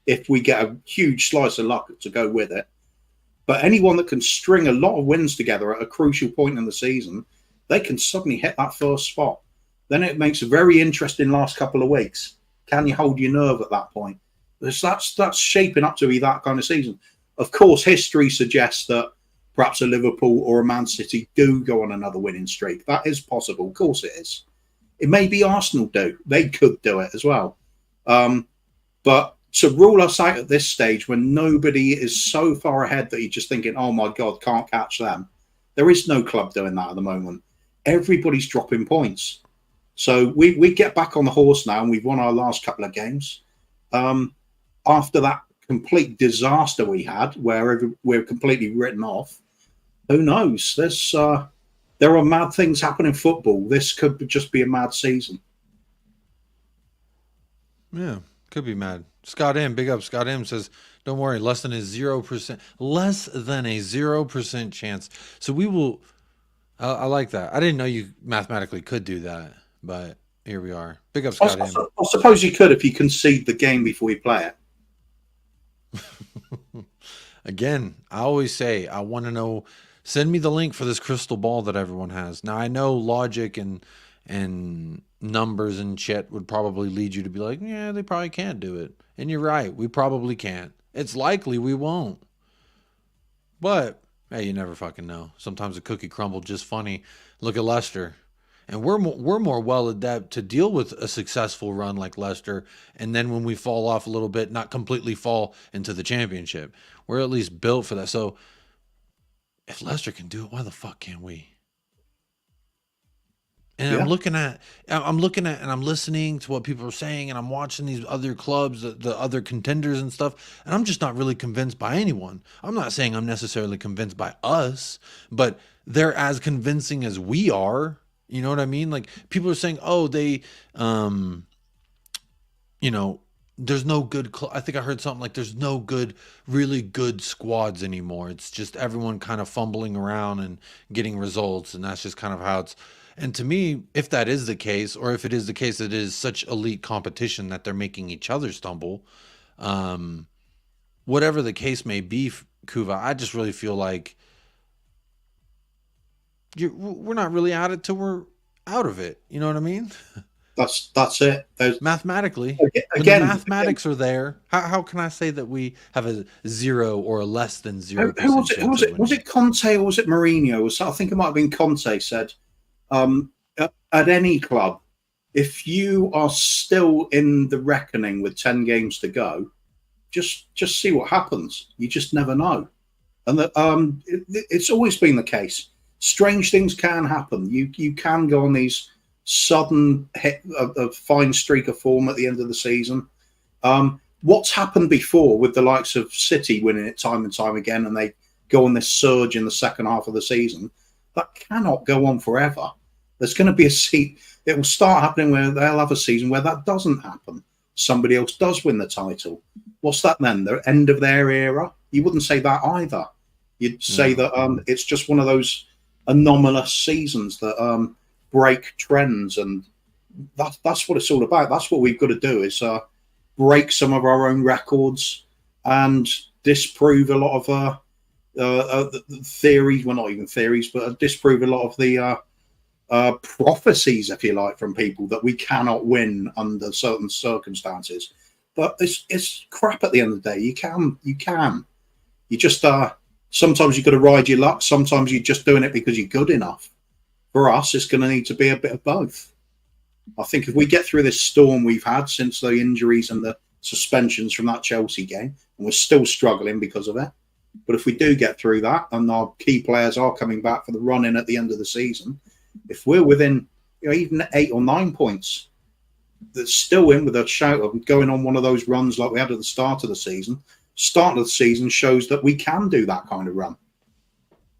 if we get a huge slice of luck to go with it. But anyone that can string a lot of wins together at a crucial point in the season, they can suddenly hit that first spot. Then it makes a very interesting last couple of weeks. Can you hold your nerve at that point? That's shaping up to be that kind of season. Of course, history suggests that perhaps a Liverpool or a Man City do go on another winning streak. That is possible. Of course it is. It may be Arsenal do. They could do it as well. But to rule us out at this stage when nobody is so far ahead that you're just thinking, oh my God, can't catch them. There is no club doing that at the moment. Everybody's dropping points. So we get back on the horse now, and we've won our last couple of games. After that complete disaster we had, where we're completely written off, who knows? There are mad things happening in football. This could just be a mad season. Yeah, could be mad. Scott M, big up. Scott M says, don't worry, less than a 0% chance. So we will, I like that. I didn't know you mathematically could do that, but here we are. Big up, Scott M. I suppose you could if you concede the game before you play it. Again, I always say, I want to know, send me the link for this crystal ball that everyone has. Now, I know logic and numbers and shit would probably lead you to be like, yeah, they probably can't do it. And you're right, we probably can't. It's likely we won't. But, hey, you never fucking know. Sometimes a cookie crumbled just funny. Look at Leicester. And we're more well adept to deal with a successful run like Leicester, and then when we fall off a little bit, not completely fall into the championship. We're at least built for that. So if Leicester can do it, why the fuck can't we? And yeah. I'm looking at and I'm listening to what people are saying, and I'm watching these other clubs, the other contenders and stuff, and I'm just not really convinced by anyone. I'm not saying I'm necessarily convinced by us, but they're as convincing as we are. You know what I mean? Like, people are saying, oh, they, there's no good, I think I heard something like there's no good, really good squads anymore. It's just everyone kind of fumbling around and getting results. And that's just kind of how it's, and to me, if that is the case, or if it is the case that it is such elite competition that they're making each other stumble, whatever the case may be, Kuva, I just really feel like we're not really at it till we're out of it. You know what I mean? That's it. Mathematically, again, the mathematics are there. How can I say that we have a 0 or a less than 0%? Who was it Conte or was it Mourinho? I think it might have been Conte said, at any club, if you are still in the reckoning with 10 games to go, just see what happens. You just never know. And that it's always been the case. Strange things can happen. You can go on these sudden hit a fine streak of form at the end of the season. What's happened before with the likes of City winning it time and time again, and they go on this surge in the second half of the season, that cannot go on forever. There's going to be it will start happening where they'll have a season where that doesn't happen. Somebody else does win the title. What's that then? The end of their era? You wouldn't say that either. You'd say that it's just one of those anomalous seasons that break trends, and that's what it's all about. That's what we've got to do, is break some of our own records and disprove a lot of theories, well, not even theories, but disprove a lot of the prophecies, if you like, from people that we cannot win under certain circumstances. But it's crap at the end of the day. You can. You just sometimes you've got to ride your luck. Sometimes you're just doing it because you're good enough. For us, it's going to need to be a bit of both. I think if we get through this storm we've had since the injuries and the suspensions from that Chelsea game, and we're still struggling because of it, but if we do get through that and our key players are coming back for the run-in at the end of the season, if we're within even 8 or 9 points, that's still in with a shout of going on one of those runs like we had at the start of the season. Start of the season shows that we can do that kind of run.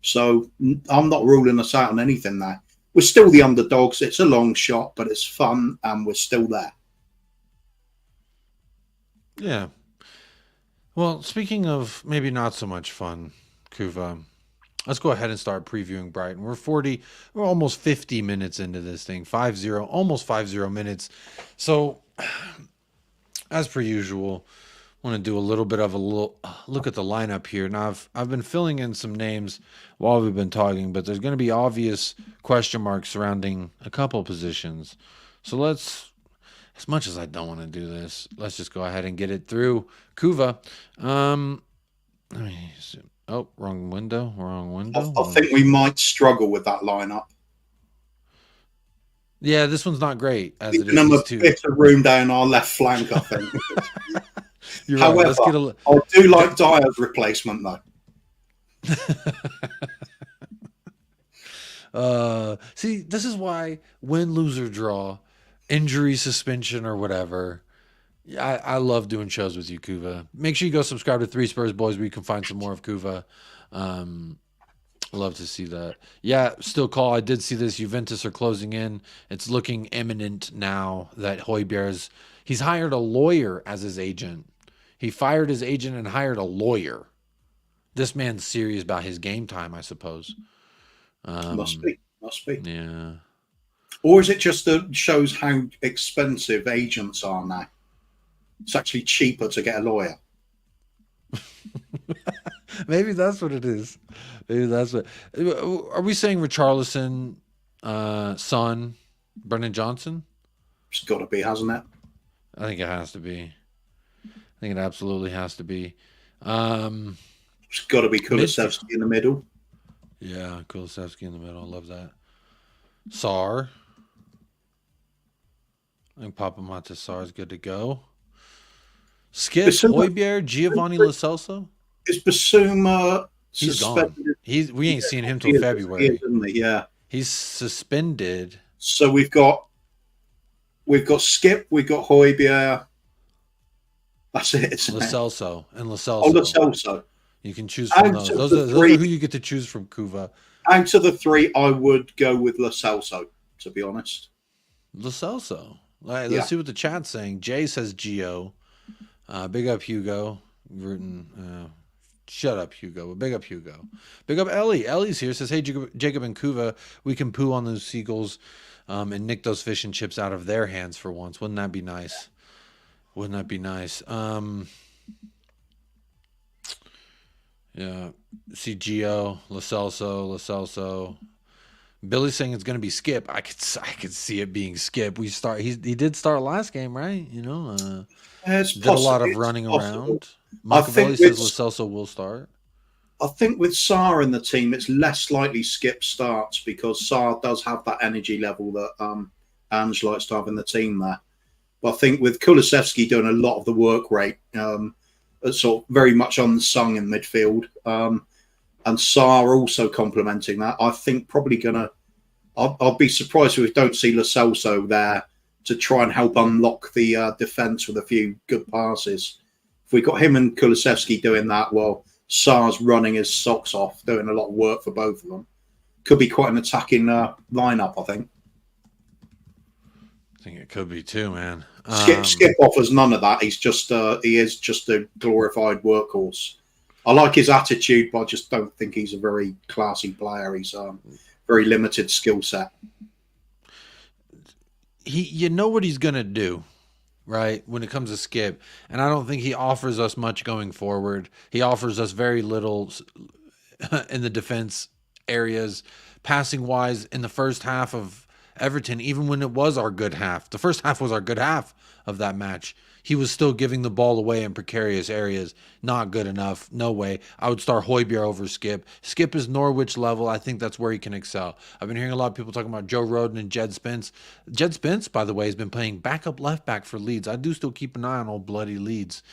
So I'm not ruling us out on anything there. We're still the underdogs. It's a long shot, but it's fun, and we're still there. Yeah. Well, speaking of maybe not so much fun, Kuva, let's go ahead and start previewing Brighton. We're almost 50 minutes into this thing. 5-0, almost 50 minutes. So, as per usual, I want to do a little bit of a look at the lineup here. Now, I've been filling in some names while we've been talking, but there's going to be obvious question marks surrounding a couple positions. So let's, as much as I don't want to do this, let's just go ahead and get it through. Kuva, let me see. Oh, wrong window. I think we might struggle with that lineup. Yeah, this one's not great. As it is, a bit of room down our left flank, I think. You're However, right. I do like Dyer's replacement, though. See, this is why win, lose, or draw, injury, suspension, or whatever, I love doing shows with you, Kuva. Make sure you go subscribe to 3 Spurs Boys where you can find some more of Kuva. Love to see that. Yeah, still call. I did see this. Juventus are closing in. It's looking imminent now that he's hired a lawyer as his agent. He fired his agent and hired a lawyer. This man's serious about his game time, I suppose. Must be. Yeah. Or is it just that shows how expensive agents are now? It's actually cheaper to get a lawyer. Maybe that's what it is. Maybe that's what. Are we saying Richarlison, son, Brennan Johnson? It's got to be, hasn't it? I think it has to be. I think it absolutely has to be. It's got to be Kulusevski in the middle. Yeah, Kulusevski in the middle. I love that. Sarr. I think Papa Mata Sarr is good to go. Skip, Højbjerg, Giovanni Lo Celso. Is Basuma suspended? Gone. We ain't seen him till February. Yeah. He's suspended. So we've got Skip, we've got Højbjerg. That's it. Lo Celso and Lo Celso. Oh, Lo Celso. You can choose from those. Those are who you get to choose from, Kuva. Out of the 3, I would go with Lo Celso, to be honest. Lo Celso. Let's see what the chat's saying. Jay says Gio. Big up Hugo. Shut up, Hugo. But big up Hugo. Big up Ellie. Ellie's here. Says, hey, Jacob and Kuva, we can poo on those seagulls and nick those fish and chips out of their hands for once. Wouldn't that be nice? Wouldn't that be nice? Yeah. See Gio, Lo Celso. Billy's saying it's going to be Skip. I could see it being Skip. He did start last game, right? You know, did a lot of running around. Machiavelli says Lo Celso will start. I think with Sarr in the team, it's less likely Skip starts because Sarr does have that energy level that Ange likes to have in the team there. But I think with Kulusevski doing a lot of the work rate, sort of very much unsung in midfield, and Sarr also complementing that, I think probably I'll be surprised if we don't see Lo Celso there to try and help unlock the defence with a few good passes. If we got him and Kulusevski doing that, well, Sarr's running his socks off, doing a lot of work for both of them. Could be quite an attacking lineup, I think. I think it could be too, man. Skip offers none of that. He is just a glorified workhorse. I like his attitude, but I just don't think he's a very classy player. He's very limited skill set. You know what he's gonna do, right? When it comes to Skip, and I don't think he offers us much going forward. He offers us very little in the defense areas, passing wise in the first half of Everton, even when it was our good half. The first half was our good half of that match. He was still giving the ball away in precarious areas. Not good enough. No way. I would start Højbjerg over Skip. Skip is Norwich level. I think that's where he can excel. I've been hearing a lot of people talking about Joe Rodon and Jed Spence. Jed Spence, by the way, has been playing backup left back for Leeds. I do still keep an eye on old bloody Leeds.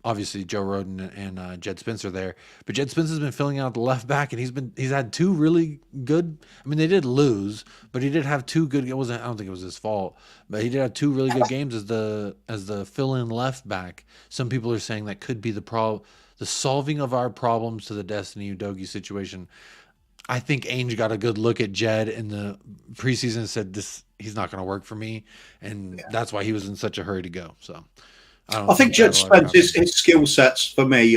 Obviously Joe Rodon and Jed Spence are there, but Jed Spence has been filling out the left back, and he's had two really good. I mean, they did lose, but he did have two good. I don't think it was his fault, but he did have two really good games as the fill-in left back. Some people are saying that could be the solving of our problems to the Destiny Udogie situation. I think Ainge got a good look at Jed in the preseason and said, he's not going to work for me, and that's why he was in such a hurry to go. So. I think Jed Spence, his skill sets for me,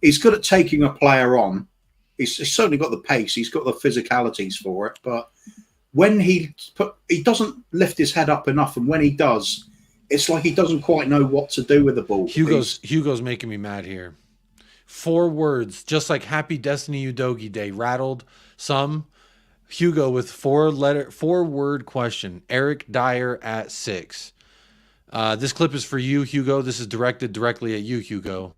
he's good at taking a player on. He's certainly got the pace. He's got the physicalities for it. But when he doesn't lift his head up enough, and when he does, it's like he doesn't quite know what to do with the ball. Hugo's making me mad here. 4 words, just like Happy Destiny Udogie Day, rattled some. Hugo with 4-word question. Eric Dyer at 6. This clip is for you, Hugo. This is directed directly at you, Hugo.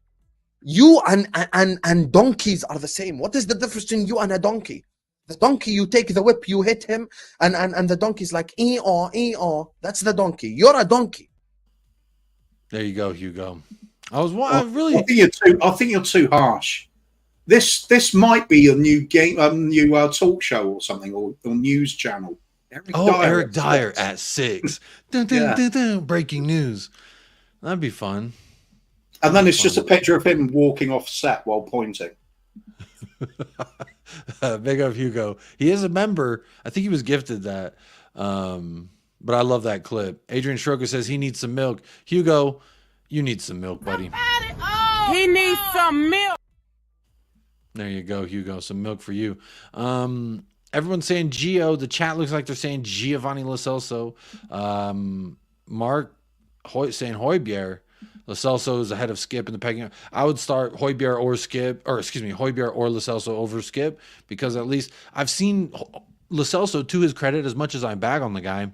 You and donkeys are the same. What is the difference between you and a donkey? The donkey, you take the whip, you hit him, and the donkey's like, ee-aw, ee-aw. That's the donkey. You're a donkey. There you go, Hugo. I think you're too harsh. This might be a new game, new talk show or something, or news channel. Eric Dyer at 6. Dun, dun, dun, dun, breaking news. That'd be fun. And then it's just a picture of him walking off set while pointing. Big up Hugo. He is a member. I think he was gifted that. But I love that clip. Adrian Schroeder says he needs some milk. Hugo, you need some milk, buddy. He needs some milk. There you go, Hugo. Some milk for you. Everyone's saying Gio. The chat looks like they're saying Giovanni Lo Celso. Mark saying Højbjerg. Lo Celso is ahead of Skip in the pecking. I would start Højbjerg or Lo Celso over Skip, because at least I've seen Lo Celso, to his credit, as much as I bag on the guy,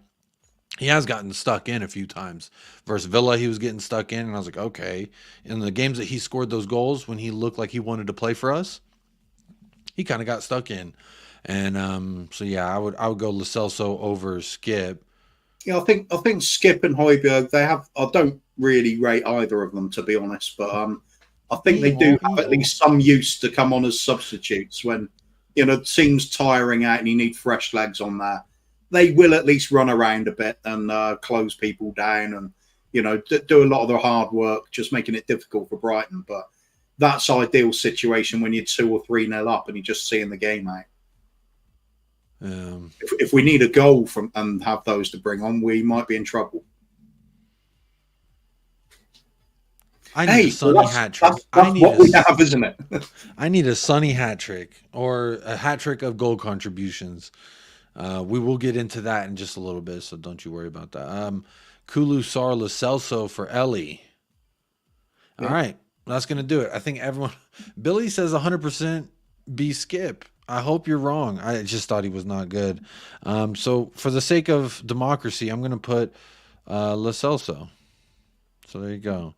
he has gotten stuck in a few times. Versus Villa, he was getting stuck in, and I was like, okay. In the games that he scored those goals, when he looked like he wanted to play for us, he kind of got stuck in. And so yeah, I would go Lo Celso over Skip. Yeah, I think Skip and Højbjerg, I don't really rate either of them, to be honest, but I think they do have at least some use to come on as substitutes when it seems tiring out and you need fresh legs on there. They will at least run around a bit and close people down and do a lot of the hard work, just making it difficult for Brighton. But that's ideal situation when you're 2 or 3-0 up and you're just seeing the game out. If we need a goal and have those to bring on, we might be in trouble. I need a Sonny hat trick. That's what we have, isn't it? I need a Sonny hat trick or a hat trick of goal contributions. We will get into that in just a little bit, so don't you worry about that. Kulu Sar Lo Celso for Ellie. All right, that's going to do it. I think everyone... Billy says 100% be Skip. I hope you're wrong. I just thought he was not good. So for the sake of democracy, I'm going to put Lo Celso. So there you go.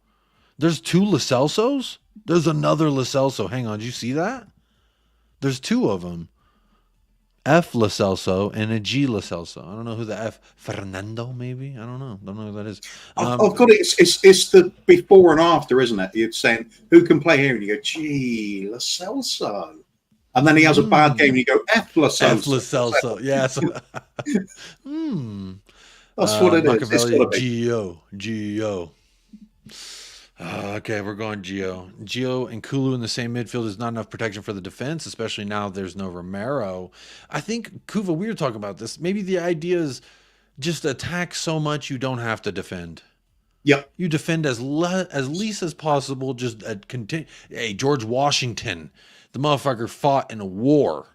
There's 2 Lo Celsos? There's another Lo Celso. Hang on. Did you see that? There's 2 of them. F Lo Celso and a G Lo Celso. I don't know who the F. Fernando, maybe? I don't know. Don't know who that is. I've got it. It's the before and after, isn't it? You're saying, who can play here? And you go, G Lo Celso. And then he has a bad game and you go, F Lo Celso. F Lo Celso. Yes. That's what it is. Gio. Okay, we're going Gio. Gio and Kulu in the same midfield is not enough protection for the defense, especially now there's no Romero. I think, Kuva, we were talking about this. Maybe the idea is just attack so much you don't have to defend. Yep. You defend as least as possible. Just continue. Hey, George Washington, the motherfucker fought in a war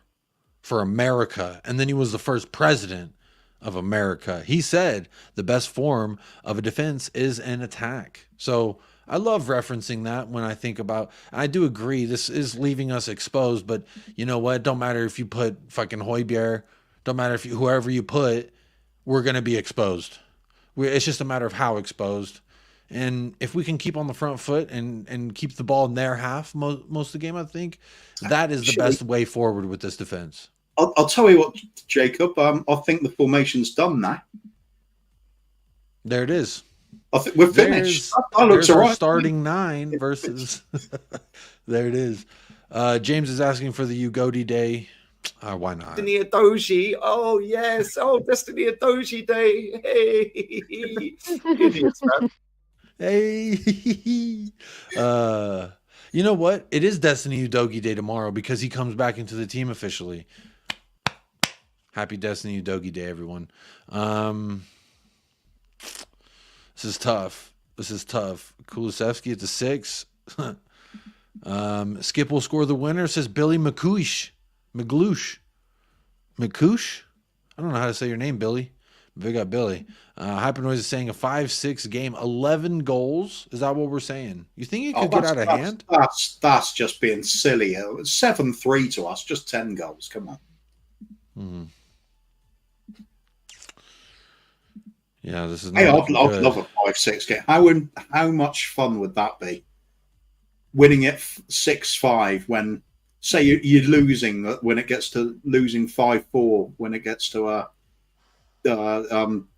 for America, and then he was the first president of America. He said the best form of a defense is an attack. So I love referencing that when I think about. I do agree this is leaving us exposed, but you know what? Don't matter if you put fucking Højbjerg. Don't matter if whoever you put, we're gonna be exposed. It's just a matter of how exposed. And if we can keep on the front foot and keep the ball in their half most of the game, I think that is the best way forward with this defense. I'll tell you what, Jacob. I think the formation's done now. There it is. I think we're finished. That looks There's all our right. starting 9 versus. There it is. James is asking for the Ugodi Day. Why not? Destiny Adoji. Oh, yes. Oh, Destiny Adoji Day. Hey. Idiots, man. Hey. You know what? It is Destiny Udogi Day tomorrow because he comes back into the team officially. Happy Destiny Udogi Day, everyone. This is tough. Kulusevski at the 6. Skip will score the winner, says Billy McCoosh. McGloosh. McCoosh? I don't know how to say your name, Billy. Big up Billy. Hypernoise is saying a 5-6 game, 11 goals. Is that what we're saying? You think it could get out of hand? That's just being silly. 7-3 to us, just 10 goals. Come on. Hmm. Yeah, this is. Hey, I'd love a 5-6 game. How much fun would that be? Winning it 6-5 when, say, you're losing when it gets to losing 5-4 when it gets to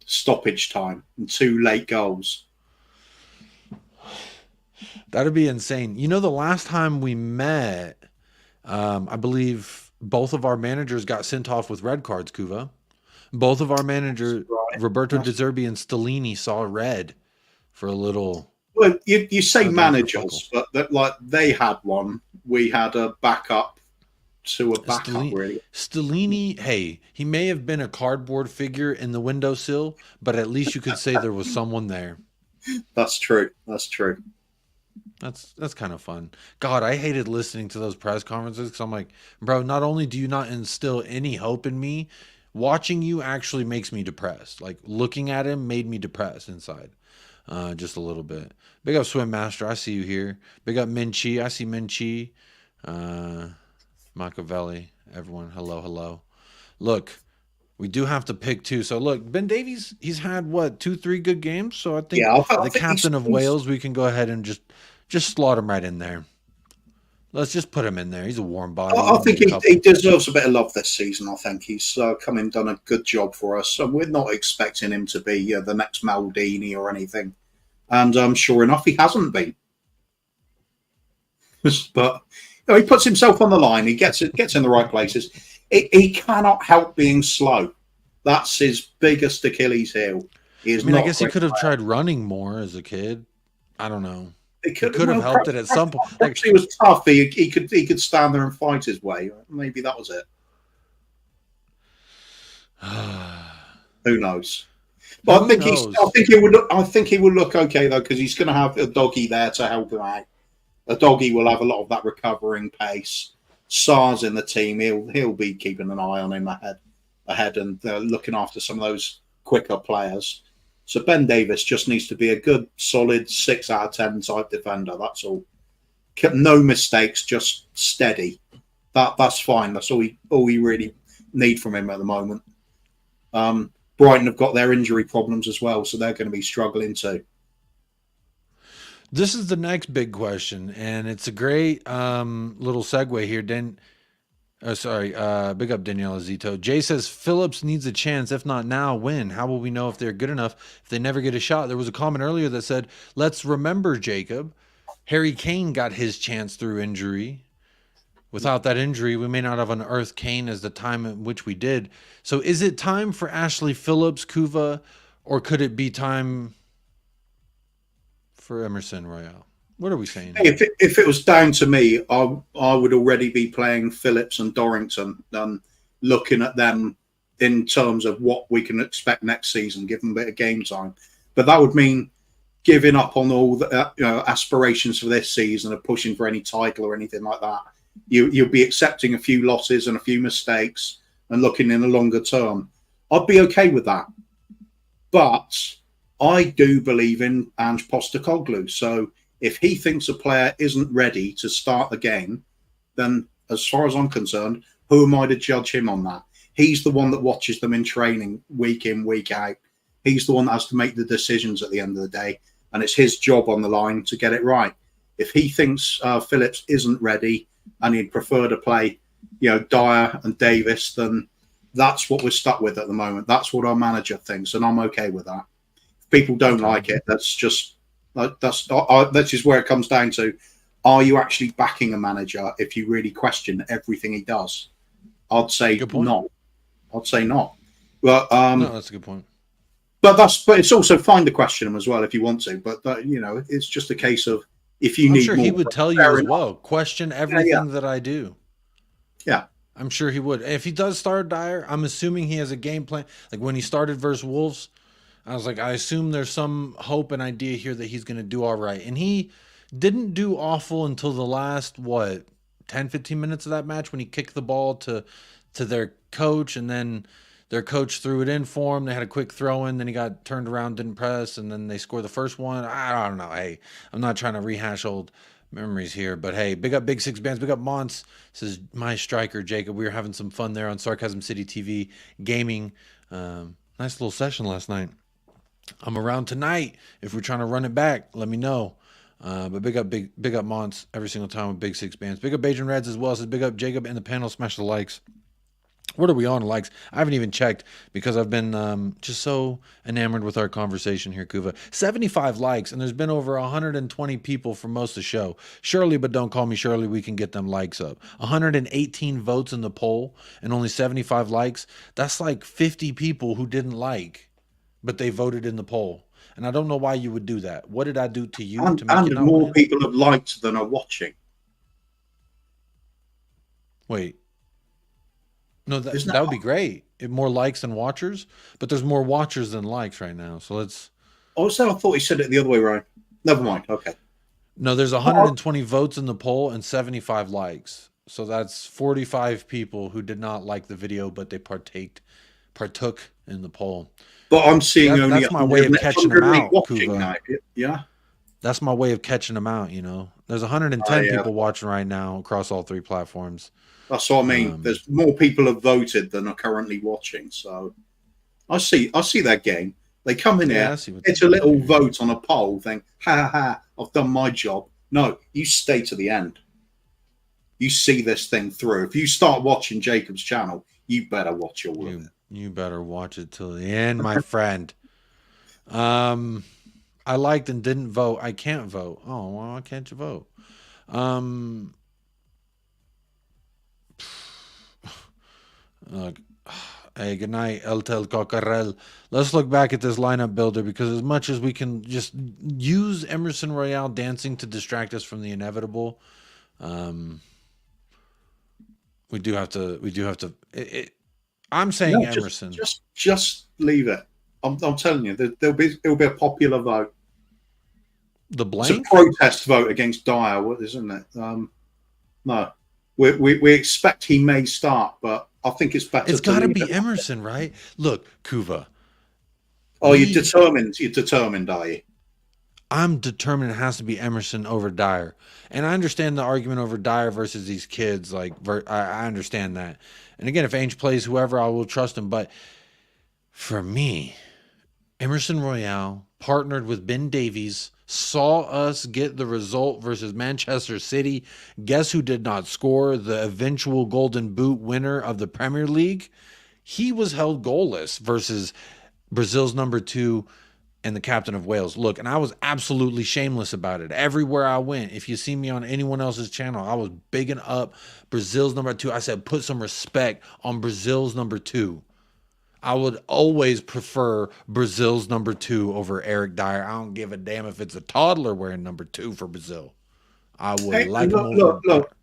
stoppage time and 2 late goals. That'd be insane. You know, the last time we met, I believe both of our managers got sent off with red cards, Kuva. Both of our managers, right. Roberto De Zerbi and Stellini, saw red for a little. Well, you say managers, but like they had one. We had a backup to a backup, really. Stellini, hey, he may have been a cardboard figure in the windowsill, but at least you could say there was someone there. That's true. That's true. That's kind of fun. God, I hated listening to those press conferences because I'm like, bro, not only do you not instill any hope in me, watching you actually makes me depressed. Like, looking at him made me depressed inside. Just a little bit. Big up Swim Master. I see you here. Big up Minchi. I see Minchi. Machiavelli. Everyone. Hello. Look, we do have to pick 2. So, look, Ben Davies, he's had, 2-3 good games? So, I think the captain of Wales, we can go ahead and just slot him right in there. Let's just put him in there. He's a warm body. I think he deserves a bit of love this season. I think he's come and done a good job for us. So we're not expecting him to be the next Maldini or anything. And sure enough, he hasn't been. But he puts himself on the line. He gets in the right places. He cannot help being slow. That's his biggest Achilles heel. I guess he could have tried running more as a kid. I don't know. It could have helped it at some point. Like, he was tough. He could stand there and fight his way. Maybe that was it. Who knows? But I think he will look okay though, because he's going to have a doggy there to help him out. A doggy will have a lot of that recovering pace. Sar's in the team. He'll be keeping an eye on him ahead and looking after some of those quicker players. So Ben Davies just needs to be a good, solid 6 out of 10 type defender. That's all. No mistakes, just steady. That's fine. That's all we really need from him at the moment. Brighton have got their injury problems as well, so they're going to be struggling too. This is the next big question, and it's a great little segue here. Big up Daniela Zito. Jay says Phillips needs a chance. If not now, when? How will we know if they're good enough if they never get a shot? There was a comment earlier that said, let's remember, Jacob, Harry Kane got his chance through injury. Without that injury, we may not have unearthed Kane as the time in which we did. So is it time for Ashley Phillips, Kuva, or could it be time for Emerson Royale? What are we saying? If it was down to me, I would already be playing Phillips and Dorrington and looking at them in terms of what we can expect next season, give them a bit of game time. But that would mean giving up on all the aspirations for this season of pushing for any title or anything like that. You'll be accepting a few losses and a few mistakes and looking in the longer term. I'd be okay with that. But I do believe in Ange Postecoglou. So If he thinks a player isn't ready to start the game, then as far as I'm concerned, who am I to judge him on that? He's the one that watches them in training week in, week out. He's the one that has to make the decisions at the end of the day, and it's his job on the line to get it right. If he thinks Phillips isn't ready and he'd prefer to play, Dyer and Davis, then that's what we're stuck with at the moment. That's what our manager thinks, and I'm okay with that. If people don't like it, that's just where it comes down to: are you actually backing a manager if you really question everything he does? I'd say not. I'd say not. But no, that's a good point. But it's also fine to question him as well if you want to. But it's just a case of if you need. I'm sure he would tell you as well. Question everything that I do. Yeah. I'm sure he would. If he does start Dyer, I'm assuming he has a game plan. Like when he started versus Wolves, I was like, I assume there's some hope and idea here that he's going to do all right. And he didn't do awful until the last, 10, 15 minutes of that match when he kicked the ball to their coach, and then their coach threw it in for him. They had a quick throw in, then he got turned around, didn't press, and then they scored the first one. I don't know. Hey, I'm not trying to rehash old memories here, but hey, big up Big Six Bands, big up Monts. This is my striker, Jacob. We were having some fun there on Sarcasm City TV gaming. Nice little session last night. I'm around tonight. If we're trying to run it back, let me know. But big up Monts every single time with Big Six Bands. Big up Bajan Reds as well. Says big up Jacob and the panel. Smash the likes. What are we on likes? I haven't even checked because I've been just so enamored with our conversation here, Kuva. 75 likes, and there's been over 120 people for most of the show. Surely, but don't call me Shirley, we can get them likes up. 118 votes in the poll and only 75 likes. That's like 50 people who didn't like, but they voted in the poll. And I don't know why you would do that. What did I do to you to make you not more win? people have liked than are watching. Wait. No, that would be great. More likes than watchers, but there's more watchers than likes right now. So let's. Oh, so I thought he said it the other way around. Never mind. Okay. No, there's 120 votes in the poll and 75 likes. So that's 45 people who did not like the video, but they partook in the poll. But I'm seeing only that's my way of catching them out, Kuva. Yeah. That's my way of catching them out, There's 110 people watching right now across all three platforms. That's what I mean. There's more people have voted than are currently watching. So I see their game. They come in here, it's a little vote on a poll, think, ha, I've done my job. No, you stay to the end. You see this thing through. If you start watching Jacob's channel, you better watch your work. You better watch it till the end, my friend. I liked and didn't vote. I can't vote. Oh, well, why can't you vote? Hey, good night, El Tel Cocarel. Let's look back at this lineup builder, because as much as we can just use Emerson Royale dancing to distract us from the inevitable, we do have to. I'm saying Emerson. Just leave it. I'm telling you, it'll be a popular vote. The blank? It's a protest vote against Dyer, isn't it? No, we expect he may start, but I think it's better. It's got to be Emerson, right? Look, Kuva. Oh, you're determined. You're determined, are you? I'm determined it has to be Emerson over Dyer. And I understand the argument over Dyer versus these kids. Like, I understand that. And again, if Ainge plays whoever, I will trust him. But for me, Emerson Royale partnered with Ben Davies, saw us get the result versus Manchester City. Guess who did not score? The eventual Golden Boot winner of the Premier League. He was held goalless versus Brazil's number 2 and the captain of Wales. Look, and I was absolutely shameless about it. Everywhere I went, if you see me on anyone else's channel, I was bigging up Brazil's number 2. I said, put some respect on Brazil's number 2. I would always prefer Brazil's number 2 over Eric Dyer. I don't give a damn if it's a toddler wearing number 2 for Brazil. I would look.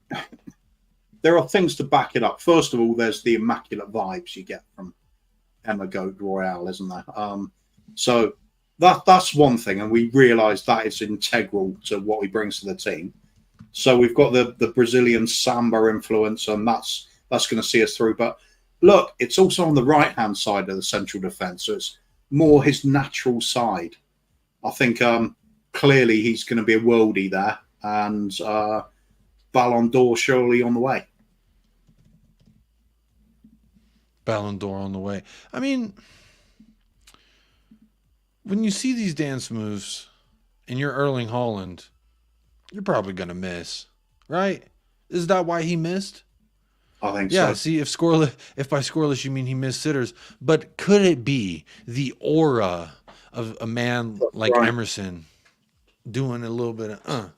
There are things to back it up. First of all, there's the immaculate vibes you get from Emma Goat Royale, isn't there? So that's one thing, and we realise that is integral to what he brings to the team. So we've got the Brazilian samba influence, and that's going to see us through. But look, it's also on the right-hand side of the central defence, so it's more his natural side. I think clearly he's going to be a worldie there, and Ballon d'Or surely on the way. Ballon d'Or on the way. I mean, when you see these dance moves and you're Erling Haaland, you're probably going to miss, right? Is that why he missed? I think Yeah, so. see, if by scoreless you mean he missed sitters, but could it be the aura of a man like Right. Emerson doing a little bit of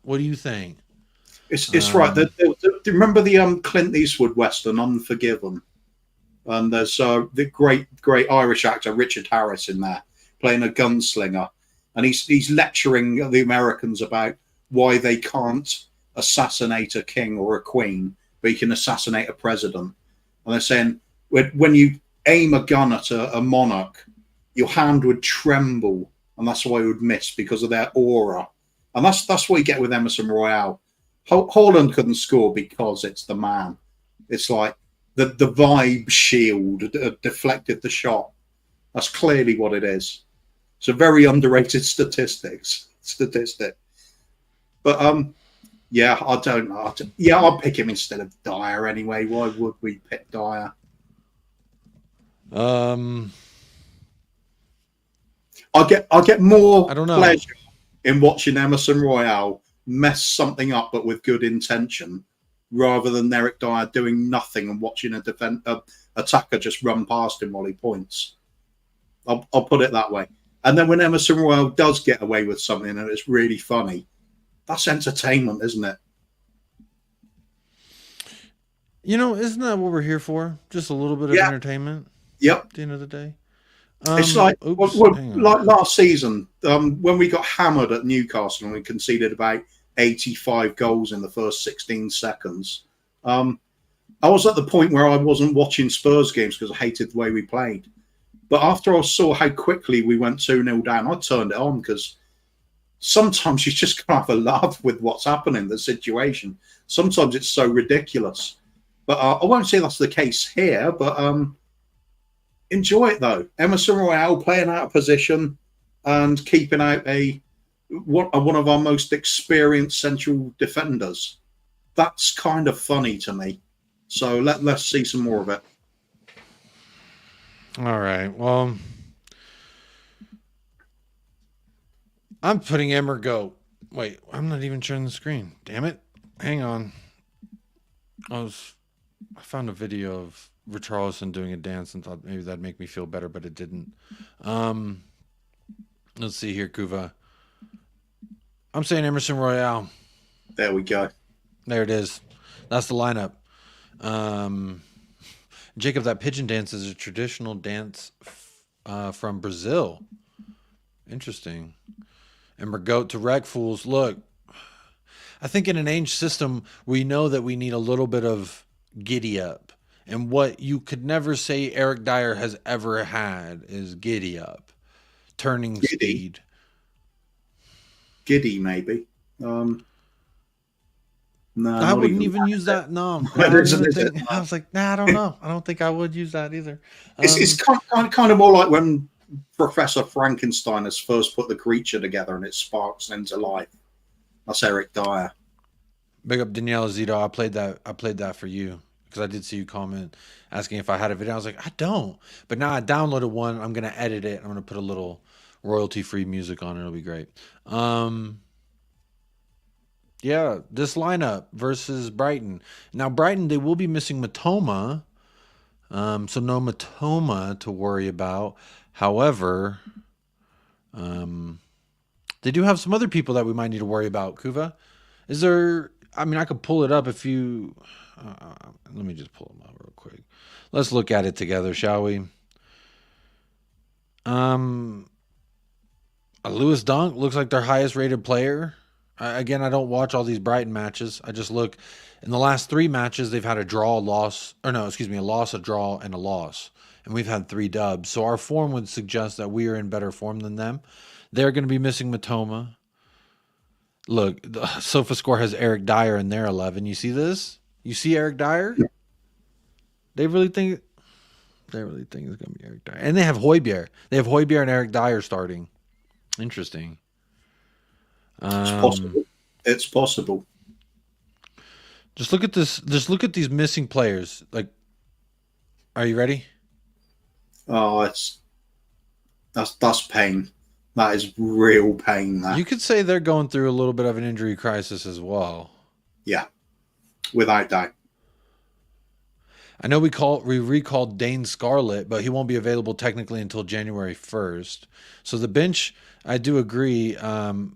What do you think? It's right. Do you remember the Clint Eastwood Western, Unforgiven? And there's the great Irish actor Richard Harris in there playing a gunslinger, and he's lecturing the Americans about why they can't assassinate a king or a queen, but you can assassinate a president. And they're saying when you aim a gun at a monarch, your hand would tremble, and that's why you would miss, because of their aura. And that's what you get with Emerson Royale. Haaland couldn't score because it's the man. It's like the vibe shield deflected the shot. That's clearly what it is. It's a very underrated statistic. But yeah, I don't know. Yeah, I'll pick him instead of Dyer anyway. Why would we pick Dyer? I get more pleasure in watching Emerson Royale mess something up, but with good intention, rather than Eric Dyer doing nothing and watching a attacker just run past him while he points. I'll put it that way. And then when Emerson Royale does get away with something and it's really funny, that's entertainment, isn't it? You know, isn't that what we're here for? Just a little bit of entertainment. Yep. At the end of the day. It's like like last season when we got hammered at Newcastle and we conceded about 85 goals in the first 16 seconds. I was at the point where I wasn't watching Spurs games because I hated the way we played. But after I saw how quickly we went 2-0 down, I turned it on, because sometimes you just can't have a laugh with what's happening, the situation. Sometimes it's so ridiculous. But I won't say that's the case here, but enjoy it, though. Emerson Royale playing out of position and keeping out one of our most experienced central defenders. That's kind of funny to me. So let's see some more of it. All right. Well, I'm putting Emergo. Wait, I'm not even sharing the screen. Damn it. Hang on. I found a video of Richarlison doing a dance and thought maybe that'd make me feel better, but it didn't. Let's see here, Kuva. I'm saying Emerson Royale. There we go. There it is. That's the lineup. Jacob, that pigeon dance is a traditional dance from Brazil. Interesting. And we're goat to wreck fools. Look, I think in an age system, we know that we need a little bit of giddy up. And what you could never say Eric Dyer has ever had is giddy up. Turning speed. Giddy, maybe. No, I wouldn't even use that. No, I was like, nah, I don't know. I don't think I would use that either. It's kind of more like when Professor Frankenstein has first put the creature together and it sparks into life. That's Eric Dyer. Big up Danielle Zito. I played that for you because I did see you comment asking if I had a video. I was like, I don't. But now I downloaded one. I'm gonna edit it. I'm gonna put a little royalty-free music on it. It'll be great. Yeah, this lineup versus Brighton. Now, Brighton, they will be missing Matoma. So no Matoma to worry about. However, they do have some other people that we might need to worry about, Kuva. Is there... I mean, I could pull it up if you... let me just pull them up real quick. Let's look at it together, shall we? Lewis Dunk looks like their highest rated player. Again, I don't watch all these Brighton matches. I just look. In the last 3 matches, they've had a loss, a draw, and a loss. And we've had 3 dubs. So our form would suggest that we are in better form than them. They're going to be missing Matoma. Look, the SofaScore has Eric Dyer in their 11. You see this? You see Eric Dyer? Yeah. They really think it's going to be Eric Dyer. And they have Højbjerg. They have Højbjerg and Eric Dyer starting. Interesting. It's possible. It's possible. Just look at this. Just look at these missing players. Like, are you ready? Oh, that's pain. That is real pain. That. You could say they're going through a little bit of an injury crisis as well. Yeah, without doubt. I know we recalled Dane Scarlett, but he won't be available technically until January 1st. So the bench, I do agree.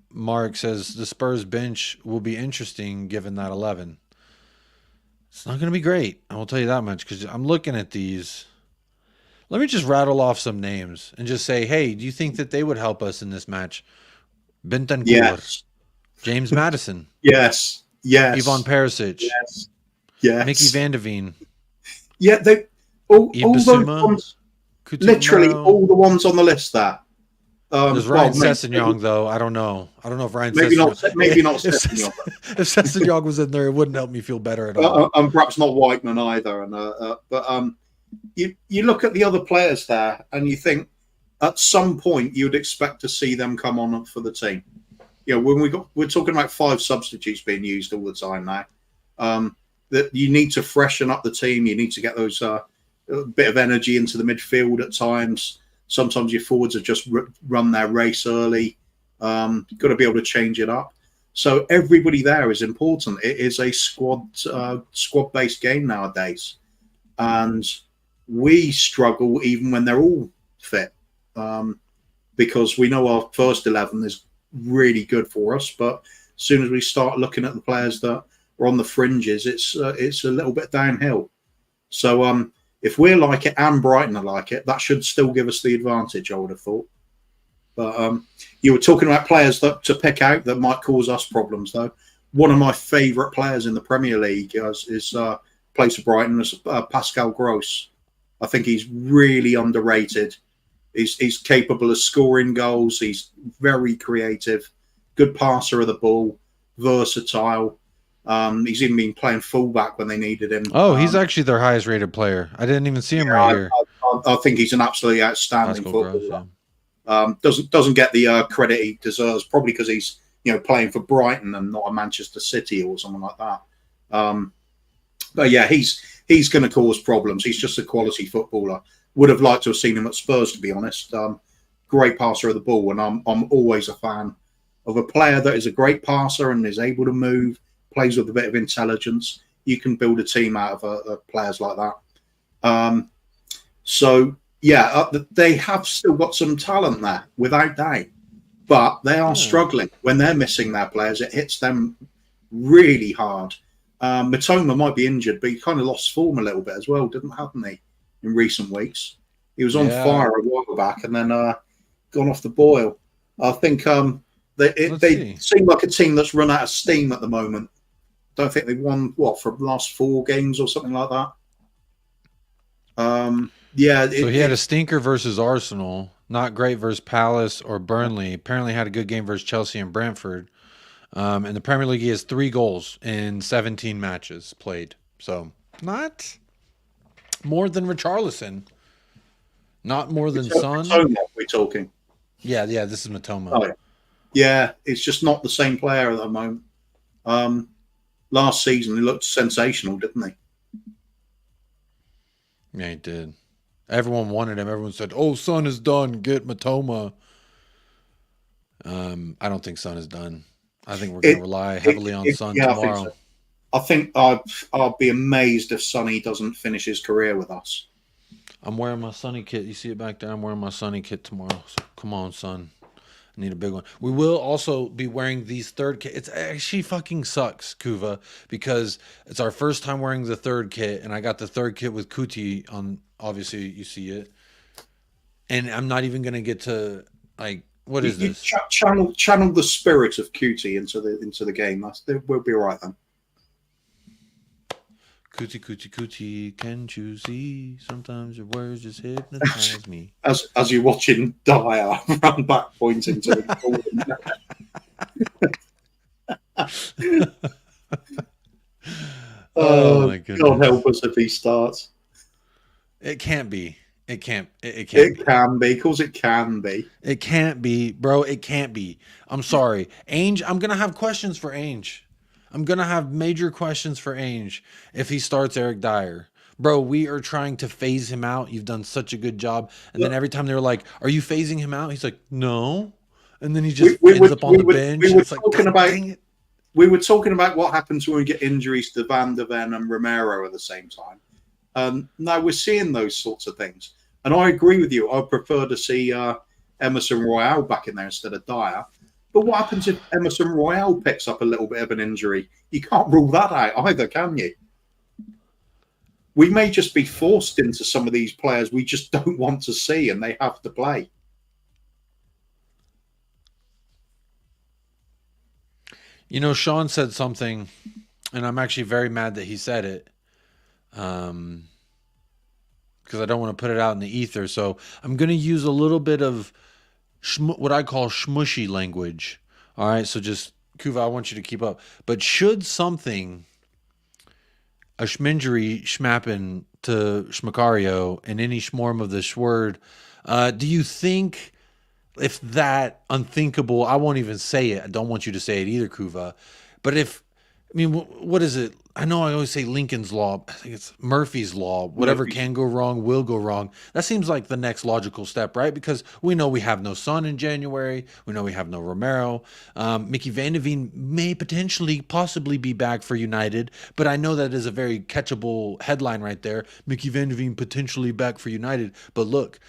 Mark says the Spurs bench will be interesting given that 11. It's not going to be great. I will tell you that much because I'm looking at these. Let me just rattle off some names and just say, hey, do you think that they would help us in this match? Bentancur, Yes. James Madison, Yes. Ivan Perisic, Yes. Mickey Van de Veen, Yeah, they all those Ibisuma, ones, CUTI literally Romero. all the ones on the list there. There's Ryan Sessegnon, though. I don't know. I don't know if Ryan Sessegnon. Maybe not Sessegnon. If Sessegnon was in there, it wouldn't help me feel better at all. And perhaps not Whiteman either. And but you look at the other players there, and you think at some point you'd expect to see them come on for the team. You know, when we're talking about 5 substitutes being used all the time now. That you need to freshen up the team. You need to get those a bit of energy into the midfield at times. Sometimes your forwards have just run their race early. Got to be able to change it up. So everybody there is important. It is a squad-based game nowadays, and we struggle even when they're all fit, because we know our first 11 is really good for us. But as soon as we start looking at the players that are on the fringes, it's a little bit downhill. So if we're like it and Brighton are like it, that should still give us the advantage, I would have thought. But you were talking about players to pick out that might cause us problems, though. One of my favourite players in the Premier League is plays for Brighton, is Pascal Gross. I think he's really underrated. He's capable of scoring goals. He's very creative, good passer of the ball, versatile. He's even been playing fullback when they needed him. Oh, he's actually their highest rated player. I didn't even see him right here. I think he's an absolutely outstanding footballer. Doesn't get the credit he deserves, probably because he's playing for Brighton and not a Manchester City or something like that. But yeah, he's going to cause problems. He's just a quality footballer. Would have liked to have seen him at Spurs, to be honest. Great passer of the ball, and I'm always a fan of a player that is a great passer and is able to move, plays with a bit of intelligence. You can build a team out of players like that. So yeah, they have still got some talent there, without doubt. But they are struggling. When they're missing their players, it hits them really hard. Matoma might be injured, but he kind of lost form a little bit as well, hadn't he, in recent weeks? He was on fire a while back and then gone off the boil. I think they seem like a team that's run out of steam at the moment. Don't think they've won, for the last 4 games or something like that. So he had a stinker versus Arsenal, not great versus Palace or Burnley. Apparently had a good game versus Chelsea and Brentford. In the Premier League, he has 3 goals in 17 matches played. So not more than Richarlison. Not more than Son. Matoma, we're talking. Yeah, this is Matoma. Oh, yeah, it's just not the same player at the moment. Last season, he looked sensational, didn't he? Yeah, he did. Everyone wanted him. Everyone said, "Oh, Son is done. Get Matoma." I don't think Son is done. I think we're going to rely heavily on Son tomorrow. I think I'll be amazed if Sonny doesn't finish his career with us. I'm wearing my Sonny kit. You see it back there? I'm wearing my Sonny kit tomorrow. So come on, Son. I need a big one. We will also be wearing these 3rd kit. It's actually fucking sucks, Kuva, because it's our first time wearing the 3rd kit, and I got the 3rd kit with CUTI on. Obviously, you see it, and I'm not even gonna get to what is this? Channel the spirit of CUTI into the game. We'll be all right then. CUTI, can't you see? Sometimes your words just hypnotize me. As you're watching Dyer run back pointing to the Oh my goodness. God help us if he starts. It can't be. It can't. It It can't. can be, because it can be. It can't be, bro. It can't be. I'm sorry, Ainge. I'm gonna have questions for Ainge. I'm gonna have major questions for Ainge if he starts Eric Dyer. Bro, we are trying to phase him out. You've done such a good job. And then every time they were like, "Are you phasing him out?" He's like, "No." And then he just ends up on the bench. It's like, God dang it. We were talking about what happens when we get injuries to Van der Ven and Romero at the same time. Now we're seeing those sorts of things. And I agree with you. I prefer to see Emerson Royale back in there instead of Dyer. But what happens if Emerson Royale picks up a little bit of an injury? You can't rule that out either, can you? We may just be forced into some of these players we just don't want to see, and they have to play. You know, Sean said something, and I'm actually very mad that he said it. Because I don't want to put it out in the ether. So I'm going to use a little bit of what I call shmushy language. All right. So just, Kuva, I want you to keep up. But should something, a shmingery schmappen to schmakario in any schmorm of this word, do you think if that unthinkable, I won't even say it. I don't want you to say it either, Kuva. But if, I mean, what is it? I know I always say Lincoln's Law. I think it's Murphy's Law. Whatever can go wrong will go wrong. That seems like the next logical step, right? Because we know we have no Son in January. We know we have no Romero. Mickey Van de Ven may potentially, possibly be back for United, but I know that is a very catchable headline right there. Mickey Van de Ven potentially back for United. But look,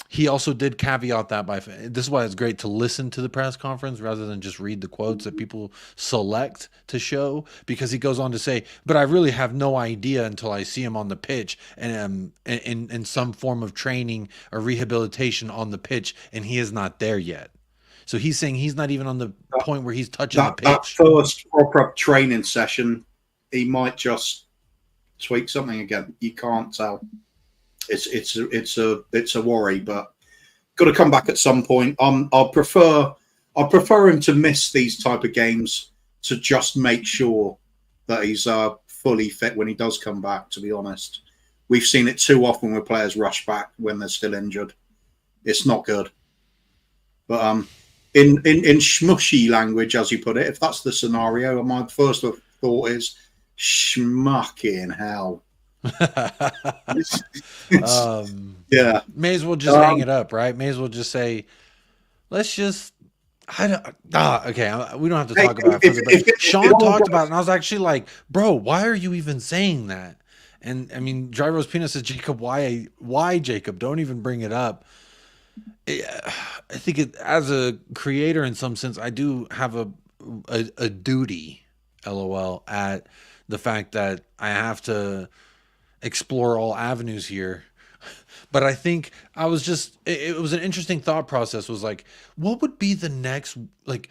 he also did caveat that by, this is why it's great to listen to the press conference rather than just read the quotes that people select to show, because he goes on to say, but I really have no idea until I see him on the pitch and in some form of training or rehabilitation on the pitch, and he is not there yet. So he's saying he's not even on the point where he's touching the pitch. That first proper training session, he might just tweak something again. You can't tell. It's a worry, but got to come back at some point. I prefer him to miss these type of games to just make sure that he's fully fit when he does come back. To be honest, we've seen it too often where players rush back when they're still injured. It's not good. But in shmushy language, as you put it, if that's the scenario, my first thought is schmucking hell. Yeah, may as well just hang it up, right? May as well just say, let's just, okay, we don't have to talk about it. But Sean talked about it, and I was actually like, bro, why are you even saying that? And I mean, Dry Rose Peanut says, Jacob, why Jacob? Don't even bring it up. I think as a creator, in some sense, I do have a duty, LOL, at the fact that I have to explore all avenues here. But I think I was just, it was an interesting thought process, was like, what would be the next, like,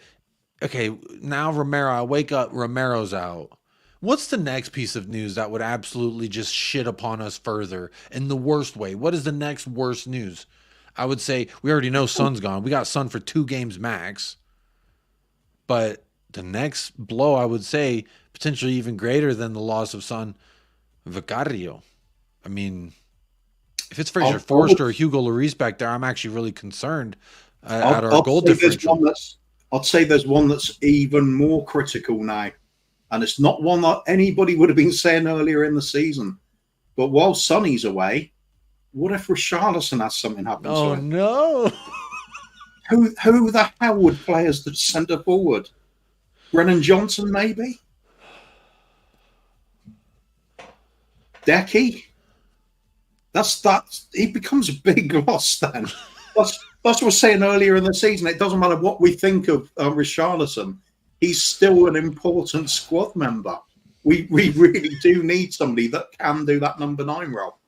okay, now Romero, I wake up, Romero's out. What's the next piece of news that would absolutely just shit upon us further in the worst way? What is the next worst news? I would say we already know Son's gone. We got Son for 2 games max. But the next blow, I would say, potentially even greater than the loss of Son, Vicario. I mean, if it's Fraser Forster or Hugo Lloris back there, I'm actually really concerned at our goal differential. I'd say there's one that's even more critical now, and it's not one that anybody would have been saying earlier in the season. But while Sonny's away, what if Richarlison has something happen to him? No. Who the hell would play as the centre forward? Brennan Johnson, maybe? Decky? That's he becomes a big loss then. That's what I was saying earlier in the season. It doesn't matter what we think of Richarlison. He's still an important squad member. We really do need somebody that can do that number 9 role.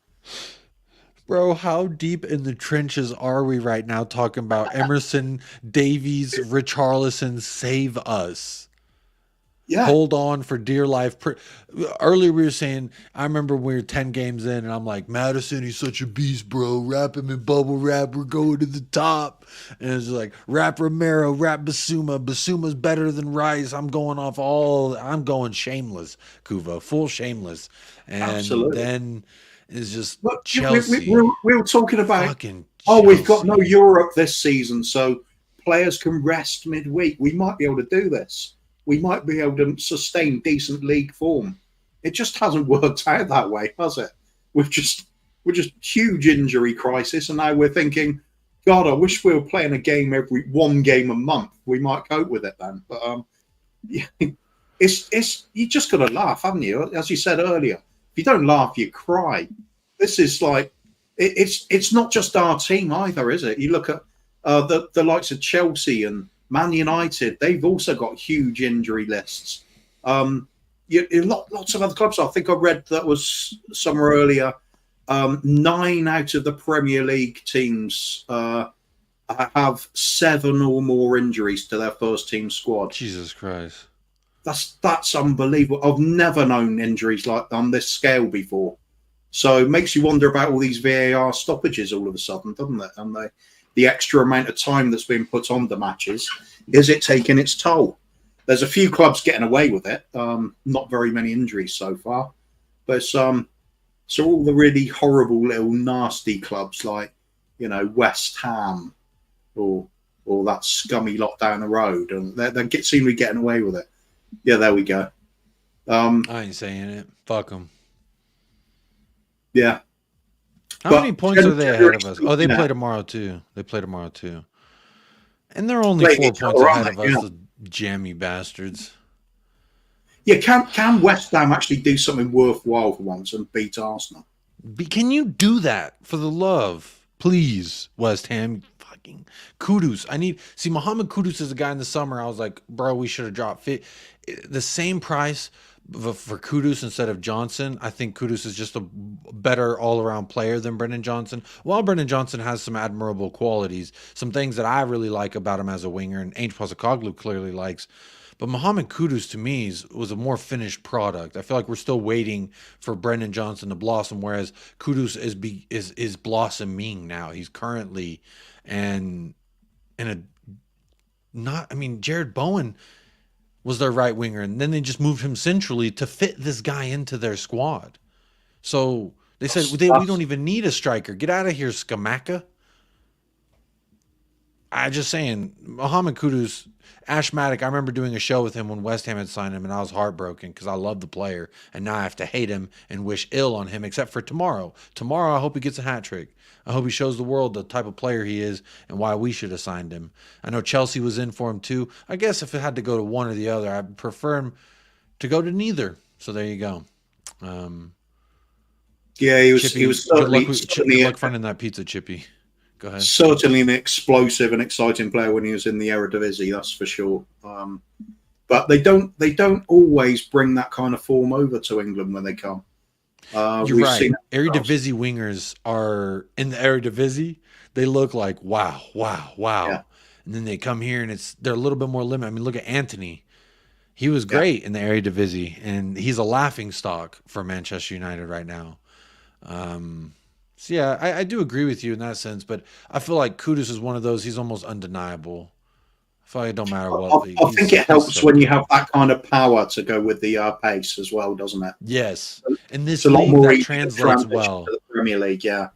Bro, how deep in the trenches are we right now talking about Emerson, Davies, Richarlison, save us? Yeah. Hold on for dear life. Earlier we were saying, I remember we were 10 games in, and I'm like, Madison, he's such a beast, bro. Wrap him in bubble wrap. We're going to the top. And it's like, wrap Romero, wrap Basuma. Basuma's better than Rice. I'm going shameless, Kuva, full shameless. And absolutely. then is just Look, Chelsea. we were talking about, Fucking we've got no Chelsea. Europe this season, so players can rest midweek. We might be able to do this. We might be able to sustain decent league form. It just hasn't worked out that way, has it? We're just huge injury crisis, and now we're thinking, God, I wish we were playing one game a month. We might cope with it then. But yeah, it's you just got to laugh, haven't you? As you said earlier, if you don't laugh, you cry. This is like it's not just our team either, is it? You look at the likes of Chelsea and Man United; they've also got huge injury lists. Lots of other clubs. I think I read that was somewhere earlier. 9 out of the Premier League teams have 7 or more injuries to their first team squad. Jesus Christ. That's unbelievable. I've never known injuries like on this scale before. So it makes you wonder about all these VAR stoppages all of a sudden, doesn't it? And the extra amount of time that's been put on the matches, is it taking its toll? There's a few clubs getting away with it. Not very many injuries so far. But so all the really horrible little nasty clubs like, West Ham or that scummy lot down the road, and they seem to be getting away with it. Yeah, there we go. I ain't saying it. Fuck them. Yeah. How many points are they ahead of us? Oh, they play tomorrow too. And they're only 4 points ahead of us, the jammy bastards. Yeah, can West Ham actually do something worthwhile for once and beat Arsenal? Can you do that for the love? Please, West Ham. Fucking Kudus. Mohamed Kudus is a guy in the summer. I was like, bro, we should have dropped the same price for Kudus instead of Johnson. I think Kudus is just a better all-around player than Brennan Johnson. While Brennan Johnson has some admirable qualities, some things that I really like about him as a winger, and Ainge Postecoglou clearly likes. But Mohamed Kudus, to me, was a more finished product. I feel like we're still waiting for Brendan Johnson to blossom, whereas Kudus is blossoming now. He's currently Jared Bowen was their right winger, and then they just moved him centrally to fit this guy into their squad. So they said, we don't even need a striker. Get out of here, Skamaka. I just saying, Mohamed Kudus, Ashmatic, I remember doing a show with him when West Ham had signed him, and I was heartbroken because I love the player, and now I have to hate him and wish ill on him, except for tomorrow. Tomorrow, I hope he gets a hat trick. I hope he shows the world the type of player he is and why we should have signed him. I know Chelsea was in for him too. I guess if it had to go to one or the other, I'd prefer him to go to neither. So there you go. Yeah, he was. Chippy, he was good luck finding that pizza, Chippy. Go ahead. Certainly an explosive and exciting player when he was in the Eredivisie, that's for sure. But they don't always bring that kind of form over to England when they come. You're right. Eredivisie wingers are in the Eredivisie. They look like wow. Yeah. And then they come here and they're a little bit more limited. I mean, look at Anthony. He was great in the Eredivisie, and he's a laughing stock for Manchester United right now. So yeah, I do agree with you in that sense, but I feel like Kudus is one of those. He's almost undeniable. I feel like it don't matter what. I think it helps when you have that kind of power to go with the pace as well, doesn't it? Yes, in this it's a lot league more that translates well. To the Premier League, yeah.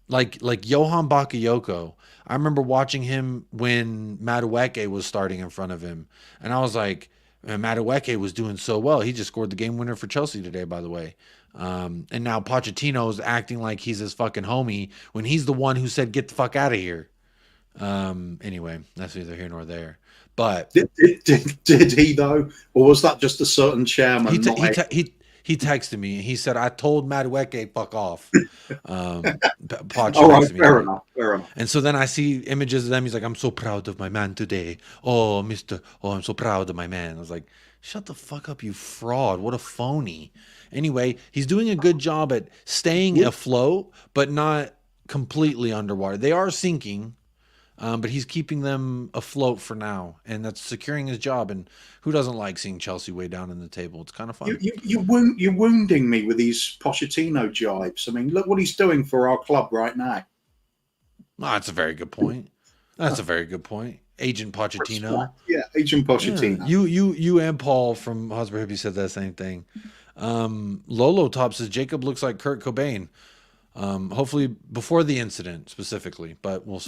Like Johan Bakayoko. I remember watching him when Madueke was starting in front of him, and I was like, man, Madueke was doing so well. He just scored the game winner for Chelsea today, by the way. And now Pochettino's acting like he's his fucking homie when he's the one who said, get the fuck out of here. Anyway, that's neither here nor there. But did he though? Or was that just a certain chairman? He texted me and he said, I told Madueke fuck off. All right, fair enough. And so then I see images of them. He's like, I'm so proud of my man today. Oh, I'm so proud of my man. I was like, shut the fuck up, you fraud. What a phony. Anyway, he's doing a good job at staying afloat, but not completely underwater. They are sinking, but he's keeping them afloat for now, and that's securing his job. And who doesn't like seeing Chelsea way down in the table? It's kind of fun. You're wounding me with these Pochettino jibes. I mean, look what he's doing for our club right now. Oh, that's a very good point. Agent Pochettino. Yeah, Agent Pochettino. Yeah. You and Paul from Hotspur Hippie said that same thing. Lolo Top says Jacob looks like Kurt Cobain. Hopefully before the incident specifically, but we'll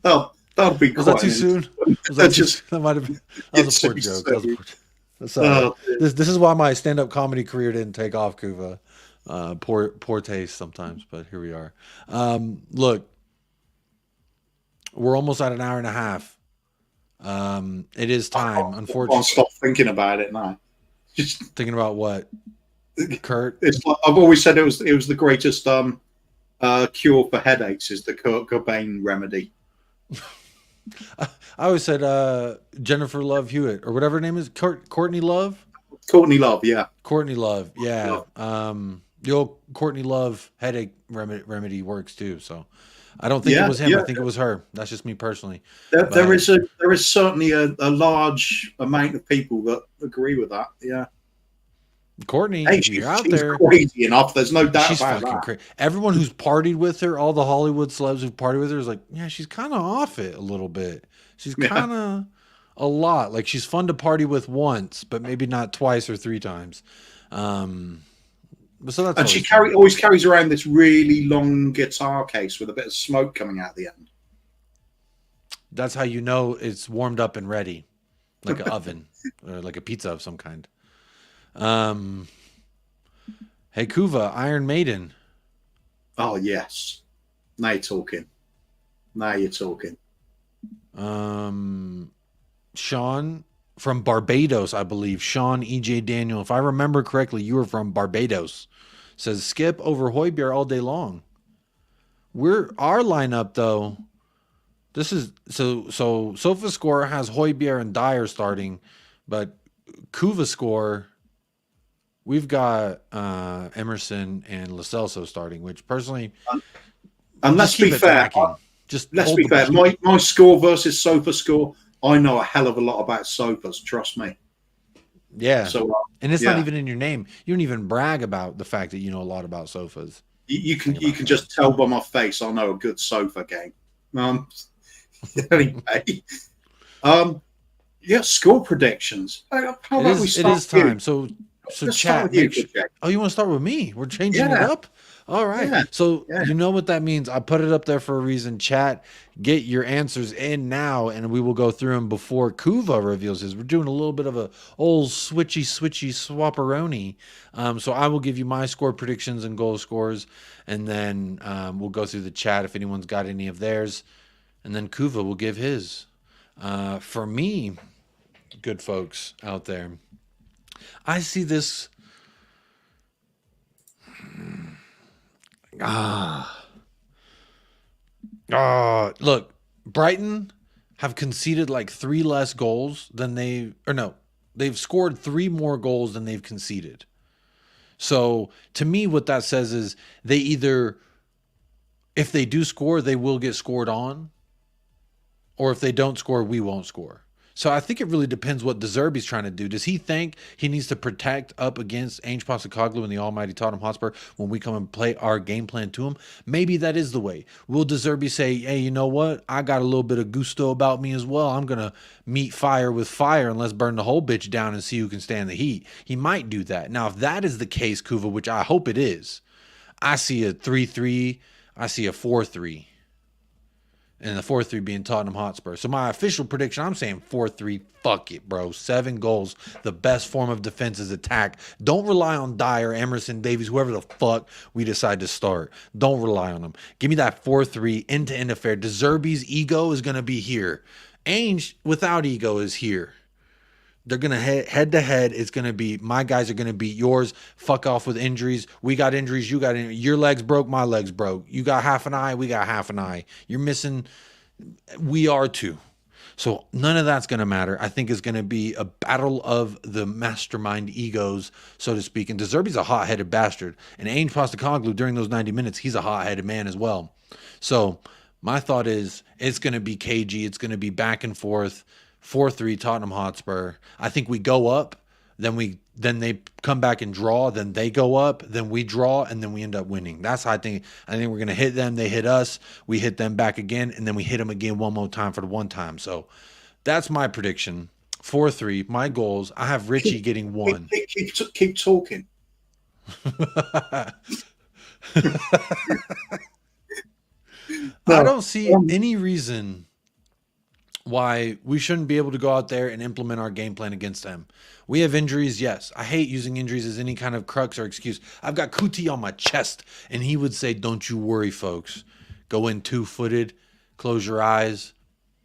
No, that'll be was that too quite soon? Was that too soon? That might have been. That was a poor joke. That was a poor joke. Sorry. This is why my stand-up comedy career didn't take off, Kuva. Poor taste sometimes, but here we are. Look, we're almost at an hour and a half. It is time, unfortunately. I'll stop thinking about it now. Just thinking about what, Kurt? It's like, I've always said it was the greatest cure for headaches is the Kurt Cobain remedy. I always said Jennifer Love Hewitt or whatever her name is. Courtney Love. Courtney Love, yeah. Courtney Love, yeah. The old Courtney Love headache remedy works too. So I don't think it was him. I think it was her. That's just me personally. There is certainly a large amount of people that agree with that. Yeah. Courtney, you're out she's there. Crazy enough. There's no doubt she's about fucking that. crazy. Everyone who's partied with her, all the Hollywood celebs who've partied with her, is like, yeah, she's kind of off it a little bit. She's kind of a lot. Like she's fun to party with once, but maybe not twice or three times. So that's and she always carries around this really long guitar case with a bit of smoke coming out the end. That's how you know it's warmed up and ready, like an oven or like a pizza of some kind. Hey Kuva, Iron Maiden. Oh yes, now you're talking. Sean from Barbados, I believe. Sean E.J. Daniel, if I remember correctly, you were from Barbados. Says skip over Højbjerg all day long. Our lineup though. This is so SofaScore has Højbjerg and Dyer starting, but Kuva score. We've got Emerson and Lo Celso starting, which personally, and let's be fair. Let's be fair. My score versus SofaScore, I know a hell of a lot about sofas. Trust me. Yeah. So, and it's not even in your name. You don't even brag about the fact that you know a lot about sofas. You can just tell by my face. I know a good sofa game. Anyway, score predictions. How about we start? It is time. So chat. You want to start with me? We're changing it up. All right. Yeah. So you know what that means. I put it up there for a reason. Chat, get your answers in now, and we will go through them before Kuva reveals his. We're doing a little bit of a old switchy swapperoni. So I will give you my score predictions and goal scores, and then we'll go through the chat if anyone's got any of theirs, and then Kuva will give his. For me, good folks out there, I see this. Look, Brighton have conceded like 3 less goals than they've scored 3 more goals than they've conceded. So to me, what that says is they either, if they do score, they will get scored on, or if they don't score, we won't score. So I think it really depends what De Zerbi's trying to do. Does he think he needs to protect up against Ange Postecoglou and the almighty Tottenham Hotspur when we come and play our game plan to him? Maybe that is the way. Will De Zerbi say, hey, you know what? I got a little bit of gusto about me as well. I'm going to meet fire with fire and let's burn the whole bitch down and see who can stand the heat. He might do that. Now, if that is the case, Kuva, which I hope it is, I see a 3-3. I see a 4-3. And the 4-3 being Tottenham Hotspur. So my official prediction, I'm saying 4-3. Fuck it, bro. 7 goals. The best form of defense is attack. Don't rely on Dyer, Emerson, Davies, whoever the fuck we decide to start. Don't rely on them. Give me that 4-3 end-to-end affair. De Zerbi's ego is going to be here. Ainge, without ego, is here. They're going to head-to-head. It's going to be, my guys are going to beat yours. Fuck off with injuries. We got injuries. You got injuries. Your legs broke. My legs broke. You got half an eye. We got half an eye. You're missing. We are too. So none of that's going to matter. I think it's going to be a battle of the mastermind egos, so to speak. And De Zerbi's a hot-headed bastard. And Ange Postecoglou, during those 90 minutes, he's a hot-headed man as well. So my thought is it's going to be cagey. It's going to be back and forth. 4-3 Tottenham Hotspur. I think we go up, then they come back and draw, then they go up, then we draw, and then we end up winning. That's how I think we're going to hit them, they hit us, we hit them back again, and then we hit them again one more time for the one time. So that's my prediction. 4-3. My goals. I have Richie getting 1. Keep talking. I don't see any reason why we shouldn't be able to go out there and implement our game plan against them. We have injuries, yes. I hate using injuries as any kind of crux or excuse. I've got CUTI on my chest, and he would say, don't you worry, folks. Go in 2-footed, close your eyes,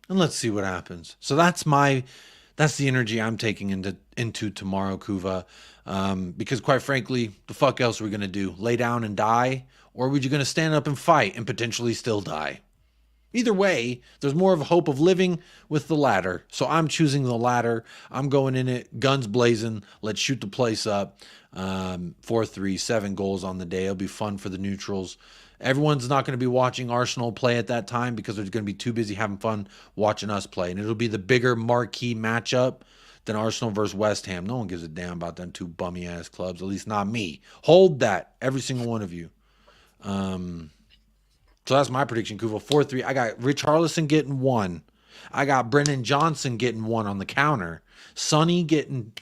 and let's see what happens. So that's the energy I'm taking into tomorrow, Kuva. Because quite frankly, the fuck else are we going to do? Lay down and die? Or are we going to stand up and fight and potentially still die? Either way, there's more of a hope of living with the latter. So I'm choosing the latter. I'm going in it, guns blazing. Let's shoot the place up. 4-3, 7 goals on the day. It'll be fun for the neutrals. Everyone's not going to be watching Arsenal play at that time because they're going to be too busy having fun watching us play. And it'll be the bigger marquee matchup than Arsenal versus West Ham. No one gives a damn about them two bummy-ass clubs, at least not me. Hold that, every single one of you. So that's my prediction, Kuva. 4-3. I got Richarlison getting 1. I got Brennan Johnson getting 1 on the counter. Sonny getting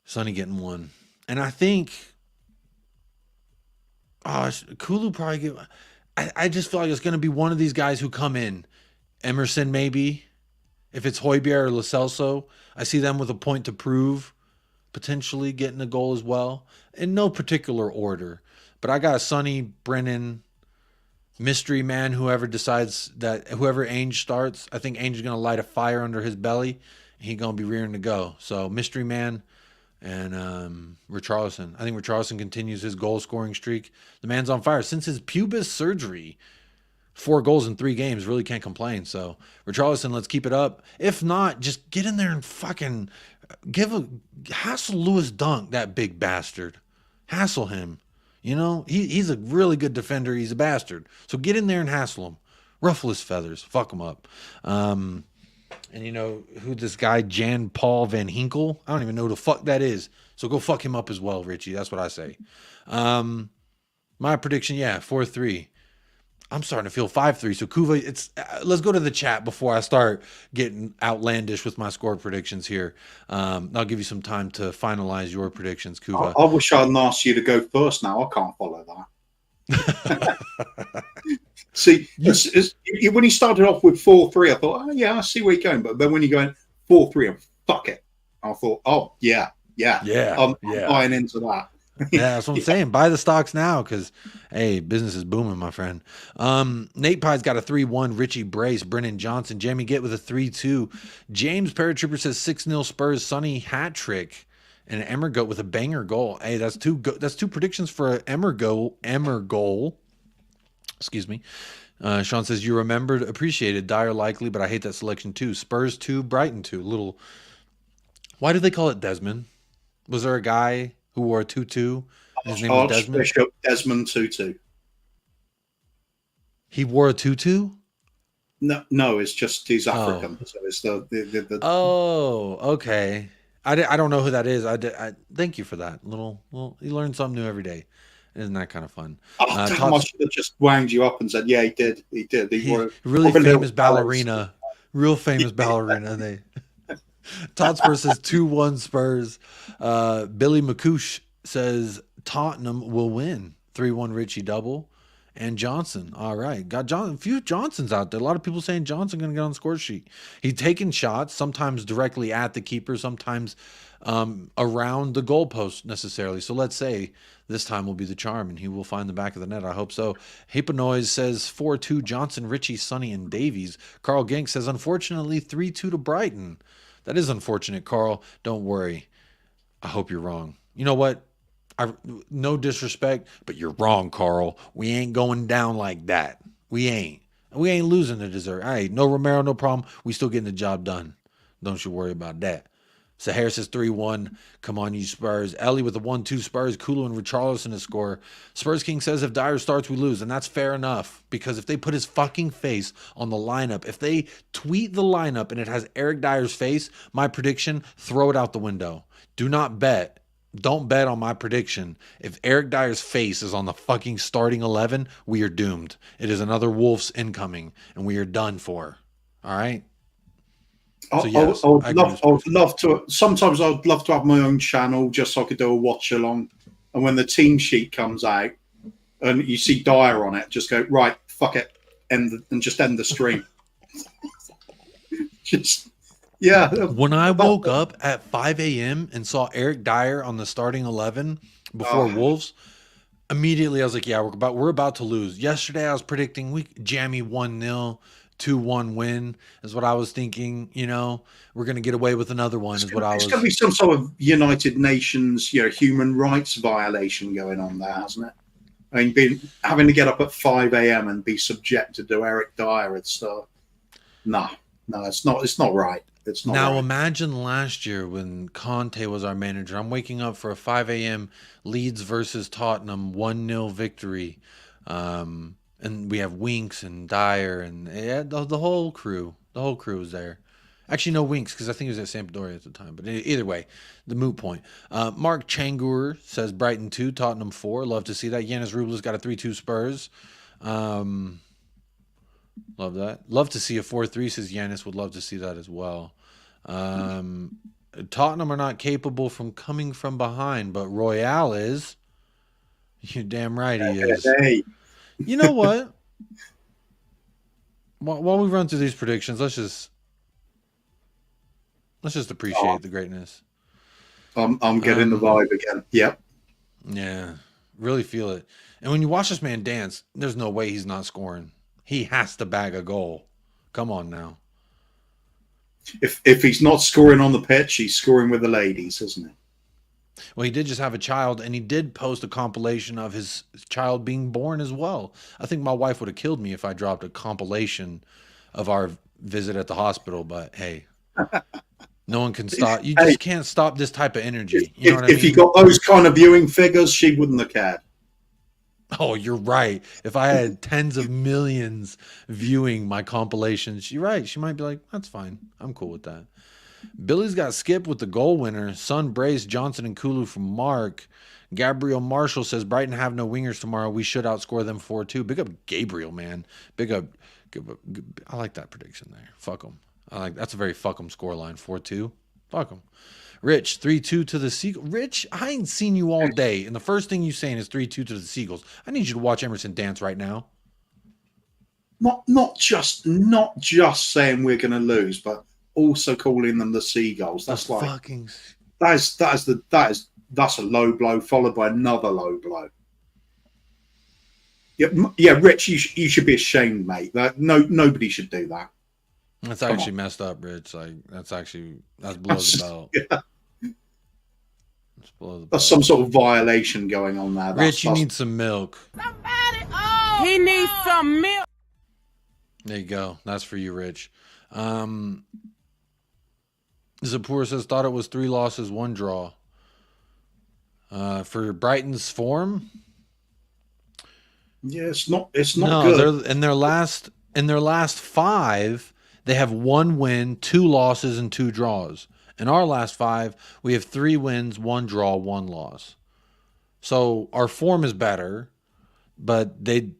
1. And I think Kulu probably get. I just feel like it's going to be one of these guys who come in. Emerson maybe. If it's Højbjerg or Lo Celso, I see them with a point to prove, potentially getting a goal as well. In no particular order. But I got Sonny, Brennan, mystery man, whoever Ainge starts. I think Ainge is going to light a fire under his belly, and he's going to be rearing to go. So mystery man and Richarlison. I think Richarlison continues his goal-scoring streak. The man's on fire. Since his pubis surgery, 4 goals in 3 games, really can't complain. So Richarlison, let's keep it up. If not, just get in there and fucking hassle Lewis Dunk, that big bastard. Hassle him. You know, he's a really good defender. He's a bastard. So get in there and hassle him. Ruffle his feathers. Fuck him up. And you know who this guy, Jan Paul Van Hinkel? I don't even know who the fuck that is. So go fuck him up as well, Richie. That's what I say. My prediction, 4-3. I'm starting to feel 5-3. So Kuva, let's go to the chat before I start getting outlandish with my score predictions here. I'll give you some time to finalize your predictions, Kuva. I wish I'd asked you to go first now. I can't follow that. See, when he started off with 4-3, I thought, oh, yeah, I see where you're going. But then when you're going 4-3 and fuck it, I thought, oh, yeah. I'm buying into that. Yeah, that's what I'm saying. Buy the stocks now because, hey, business is booming, my friend. Nate Pie's got a 3-1. Richie Brace, Brennan Johnson, Jamie Get with a 3-2. James Paratrooper says 6-0 Spurs. Sonny hat trick, and Emergoat with a banger goal. Hey, that's two predictions for an Emmer goal. Excuse me. Sean says you remembered, appreciated. Dyer likely, but I hate that selection too. Spurs 2, Brighton 2. Why do they call it Desmond? Was there a guy who wore a 2-2? His name was Desmond. Archbishop Desmond Tutu. He wore a 2-2? No, it's just he's African. So it's the Oh, okay. I don't know who that is. I thank you for that. Little you learn something new every day. Isn't that kind of fun? I should have just wound you up and said, yeah, he did. He wore really famous ballerina. Real famous ballerina. Todd Spurs says 2-1 Spurs. Billy McCoosh says Tottenham will win. 3-1 Richie double. And Johnson. All right. Got a few Johnsons out there. A lot of people saying Johnson going to get on the score sheet. He's taking shots, sometimes directly at the keeper, sometimes around the goalpost necessarily. So let's say this time will be the charm and he will find the back of the net. I hope so. Hipanoise says 4-2 Johnson, Richie, Sonny, and Davies. Carl Gink says, unfortunately, 3-2 to Brighton. That is unfortunate, Carl. Don't worry. I hope you're wrong. You know what? No disrespect, but you're wrong, Carl. We ain't going down like that. We ain't losing to dessert. Hey, no Romero, no problem. We still getting the job done. Don't you worry about that. Sahar says 3-1. Come on, you Spurs. Ellie with the 1-2 Spurs. Kulu and Richarlison to score. Spurs King says if Dyer starts, we lose. And that's fair enough. Because if they put his fucking face on the lineup, if they tweet the lineup and it has Eric Dyer's face, my prediction, throw it out the window. Do not bet. Don't bet on my prediction. If Eric Dyer's face is on the fucking starting 11, we are doomed. It is another Wolves incoming, and we are done for. All right? So yes, I would love to. Sometimes I'd love to have my own channel just so I could do a watch along. And when the team sheet comes out and you see Dyer on it, just go right, fuck it, and just end the stream. Just yeah. When I woke up at 5 a.m. and saw Eric Dyer on the starting 11 before Wolves, immediately I was like, yeah, we're about to lose. Yesterday I was predicting jammy 1-0. 2-1 win is what I was thinking. You know, we're going to get away with another one. It's going to be some sort of United Nations, human rights violation going on there, hasn't it? I mean, having to get up at 5 a.m. and be subjected to Eric Dyer, it's no, it's not. It's not right. It's not. Now right. Imagine last year when Conte was our manager. I'm waking up for a 5 a.m. Leeds versus Tottenham 1-0 victory. And we have Winks and Dyer and the whole crew. The whole crew was there. Actually, no Winks because I think he was at Sampdoria at the time. But either way, the moot point. Mark Changur says Brighton 2, Tottenham 4. Love to see that. Yanis Rubles got a 3-2 Spurs. Love that. Love to see a 4-3, says Yanis. Would love to see that as well. Tottenham are not capable from coming from behind, but Royale is. You're damn right he is. Hey. You know what? While we run through these predictions, let's just appreciate the greatness. I'm getting the vibe again. Yep. Yeah, really feel it. And when you watch this man dance, there's no way he's not scoring. He has to bag a goal. Come on now. If he's not scoring on the pitch, he's scoring with the ladies, isn't he? Well, he did just have a child, and he did post a compilation of his child being born as well. I think my wife would have killed me if I dropped a compilation of our visit at the hospital, but hey, no one can stop. You just can't stop this type of energy. You know what I mean? If you got those kind of viewing figures, she wouldn't have cared. Oh, you're right. If I had tens of millions viewing my compilations, you're right. She might be like, that's fine. I'm cool with that. Billy's got Skip with the goal winner. Sun, Brace, Johnson, and Kulu from Mark. Gabriel Marshall says, Brighton have no wingers tomorrow. We should outscore them 4-2. Big up Gabriel, man. Big up. I like that prediction there. Fuck them. That's a very fuck them scoreline. 4-2. Fuck them. Rich, 3-2 to the Seagulls. Rich, I ain't seen you all day, and the first thing you saying is 3-2 to the Seagulls. I need you to watch Emerson dance right now. Not just saying we're going to lose, but also calling them the Seagulls. That's like fucking. That's a low blow followed by another low blow. Yeah, Rich, you should be ashamed, mate. Nobody should do that. That's actually messed up, Rich. Like that's below the belt. Yeah. That's some sort of violation going on there. Rich, you need some milk. He needs some milk. There you go. That's for you, Rich. Zapur says, thought it was 3 losses, 1 draw. For Brighton's form? Yeah, it's not good. In their last 5, they have 1 win, 2 losses, and 2 draws. In our last 5, we have 3 wins, 1 draw, 1 loss. So our form is better, but they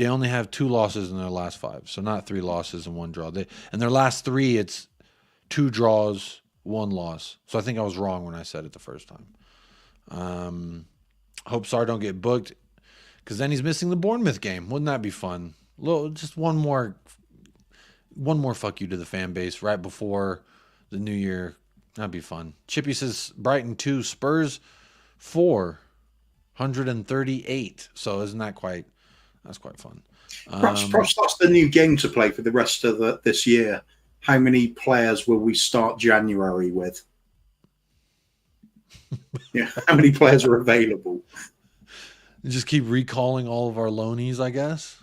only have 2 losses in their last 5. So not 3 losses and 1 draw. In their last 3, it's 2 draws, 1 loss. So I think I was wrong when I said it the first time. Hope Sarr don't get booked because then he's missing the Bournemouth game. Wouldn't that be fun? Just one more fuck you to the fan base right before the new year. That'd be fun. Chippy says Brighton 2, Spurs 4, 138. So isn't that that's quite fun. Perhaps that's the new game to play for the rest of this year. How many players will we start January with? Yeah, how many players are available? Just keep recalling all of our loanies, I guess.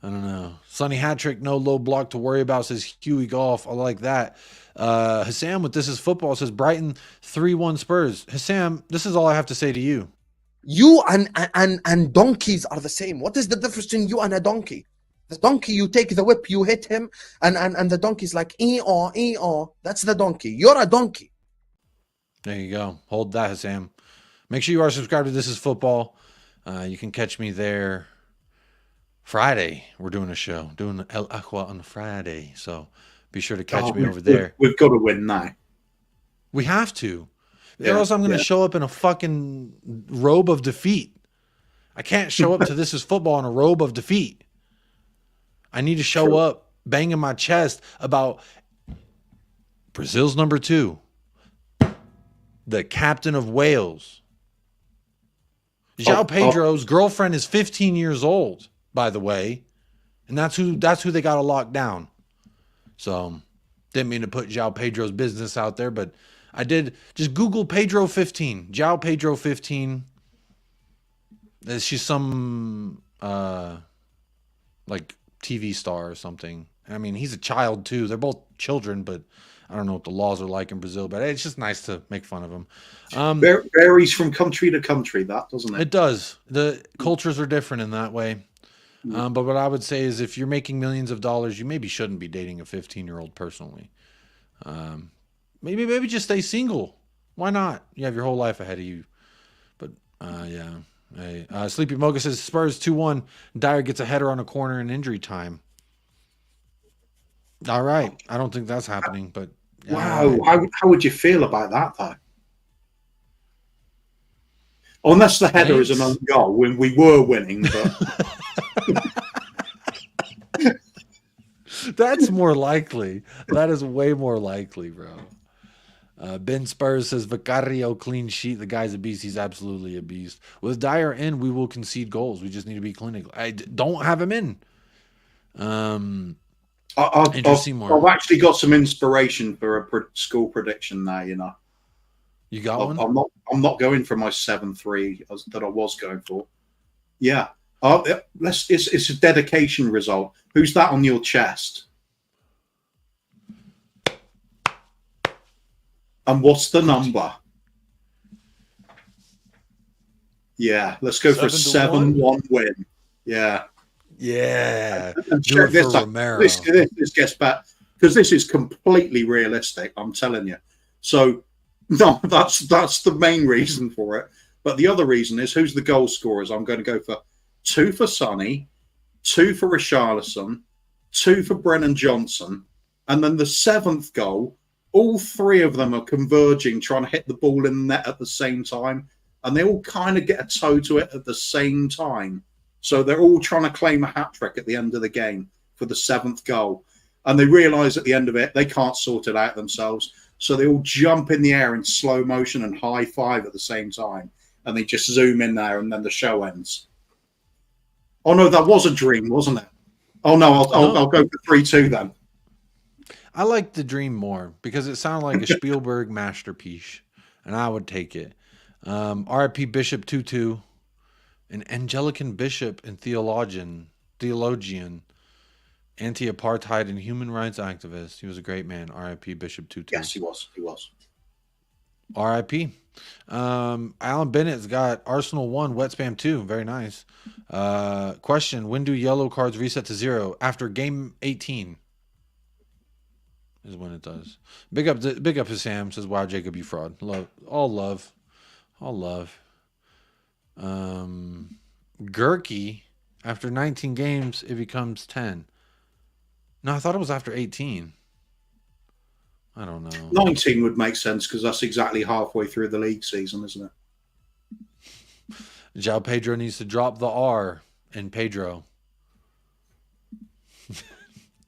I don't know. Sonny Hattrick, no low block to worry about, says Huey Golf. I like that. Hassam with This Is Football says Brighton 3-1 Spurs. Hassam, this is all I have to say to you. You and donkeys are the same. What is the difference between you and a donkey? The donkey, you take the whip, you hit him, and the donkey's like, ee-aw. That's the donkey. You're a donkey. There you go. Hold that, Hassam. Make sure you are subscribed to This Is Football. You can catch me there Friday. We're doing a show. Doing El Aqua on Friday. So Be sure to catch me over there. We've got to win now. We have to. Yeah, or else I'm going to show up in a fucking robe of defeat. I can't show up to This Is Football in a robe of defeat. I need to show up banging my chest about Brazil's number 2, the captain of Wales. João Pedro's girlfriend is 15 years old, by the way, and that's who they got to lock down. So, didn't mean to put João Pedro's business out there, but I did. Just Google Pedro 15, João Pedro 15. She's some like TV star or something. I mean, he's a child too. They're both children, but I don't know what the laws are like in Brazil. But it's just nice to make fun of them. Varies from country to country, that doesn't it? It does. The cultures are different in that way. But what I would say is, if you're making millions of dollars, you maybe shouldn't be dating a 15-year-old personally. Maybe just stay single. Why not? You have your whole life ahead of you. But yeah. Hey, Sleepy Mocha says Spurs 2-1. Dyer gets a header on a corner in injury time. All right. I don't think that's happening, but wow. Right. How would you feel about that though? Unless the header is an own goal when we were winning, but that's more likely. That is way more likely, bro. Ben Spurs says Vicario clean sheet. The guy's a beast. He's absolutely a beast. With Dyer in, we will concede goals. We just need to be clinical. I don't have him in. I've actually got some inspiration for a score prediction now. You know, you got one. I'm not going for my 7-3 that I was going for. Yeah, it's a dedication result. Who's that on your chest? And what's the number? Yeah, let's go for a 7-1 win. Yeah. Yeah. And check this out. This gets back, because this is completely realistic, I'm telling you. So, no, that's the main reason for it. But the other reason is, who's the goal scorers? I'm going to go for 2 for Sonny, 2 for Richarlison, 2 for Brennan Johnson, and then the 7th goal. All 3 of them are converging, trying to hit the ball in the net at the same time. And they all kind of get a toe to it at the same time. So they're all trying to claim a hat-trick at the end of the game for the 7th goal. And they realise at the end of it, they can't sort it out themselves. So they all jump in the air in slow motion and high-five at the same time. And they just zoom in there, and then the show ends. Oh, no, that was a dream, wasn't it? Oh, no, I'll go for 3-2 then. I like the dream more because it sounded like a Spielberg masterpiece, and I would take it. R.I.P. Bishop 2-2, an Anglican bishop and theologian, anti-apartheid and human rights activist. He was a great man. R.I.P. Bishop 2-2. Yes, he was. R.I.P. Alan Bennett's got Arsenal 1, Wet Spam 2. Very nice. Question: when do yellow cards reset to 0? After game 18. Is when it does. Big up to Sam. Says, wow, Jacob, you fraud. All love. Gurky, after 19 games, it becomes 10. No, I thought it was after 18. I don't know. 19 would make sense because that's exactly halfway through the league season, isn't it? João Pedro needs to drop the R in Pedro.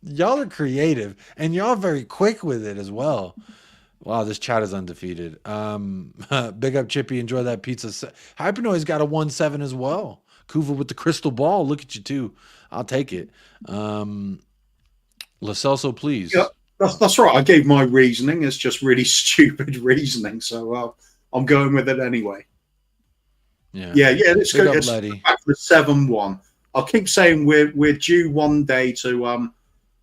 Y'all are creative, and y'all very quick with it as well. Wow, this chat is undefeated. Big up, Chippy. Enjoy that pizza. Hypernoise got a 1-7 as well. Kuva with the crystal ball. Look at you, too. I'll take it. Lo Celso, please. Yeah, that's right. I gave my reasoning. It's just really stupid reasoning, so I'm going with it anyway. Yeah. Let's go back to 7-1. I'll keep saying we're due one day to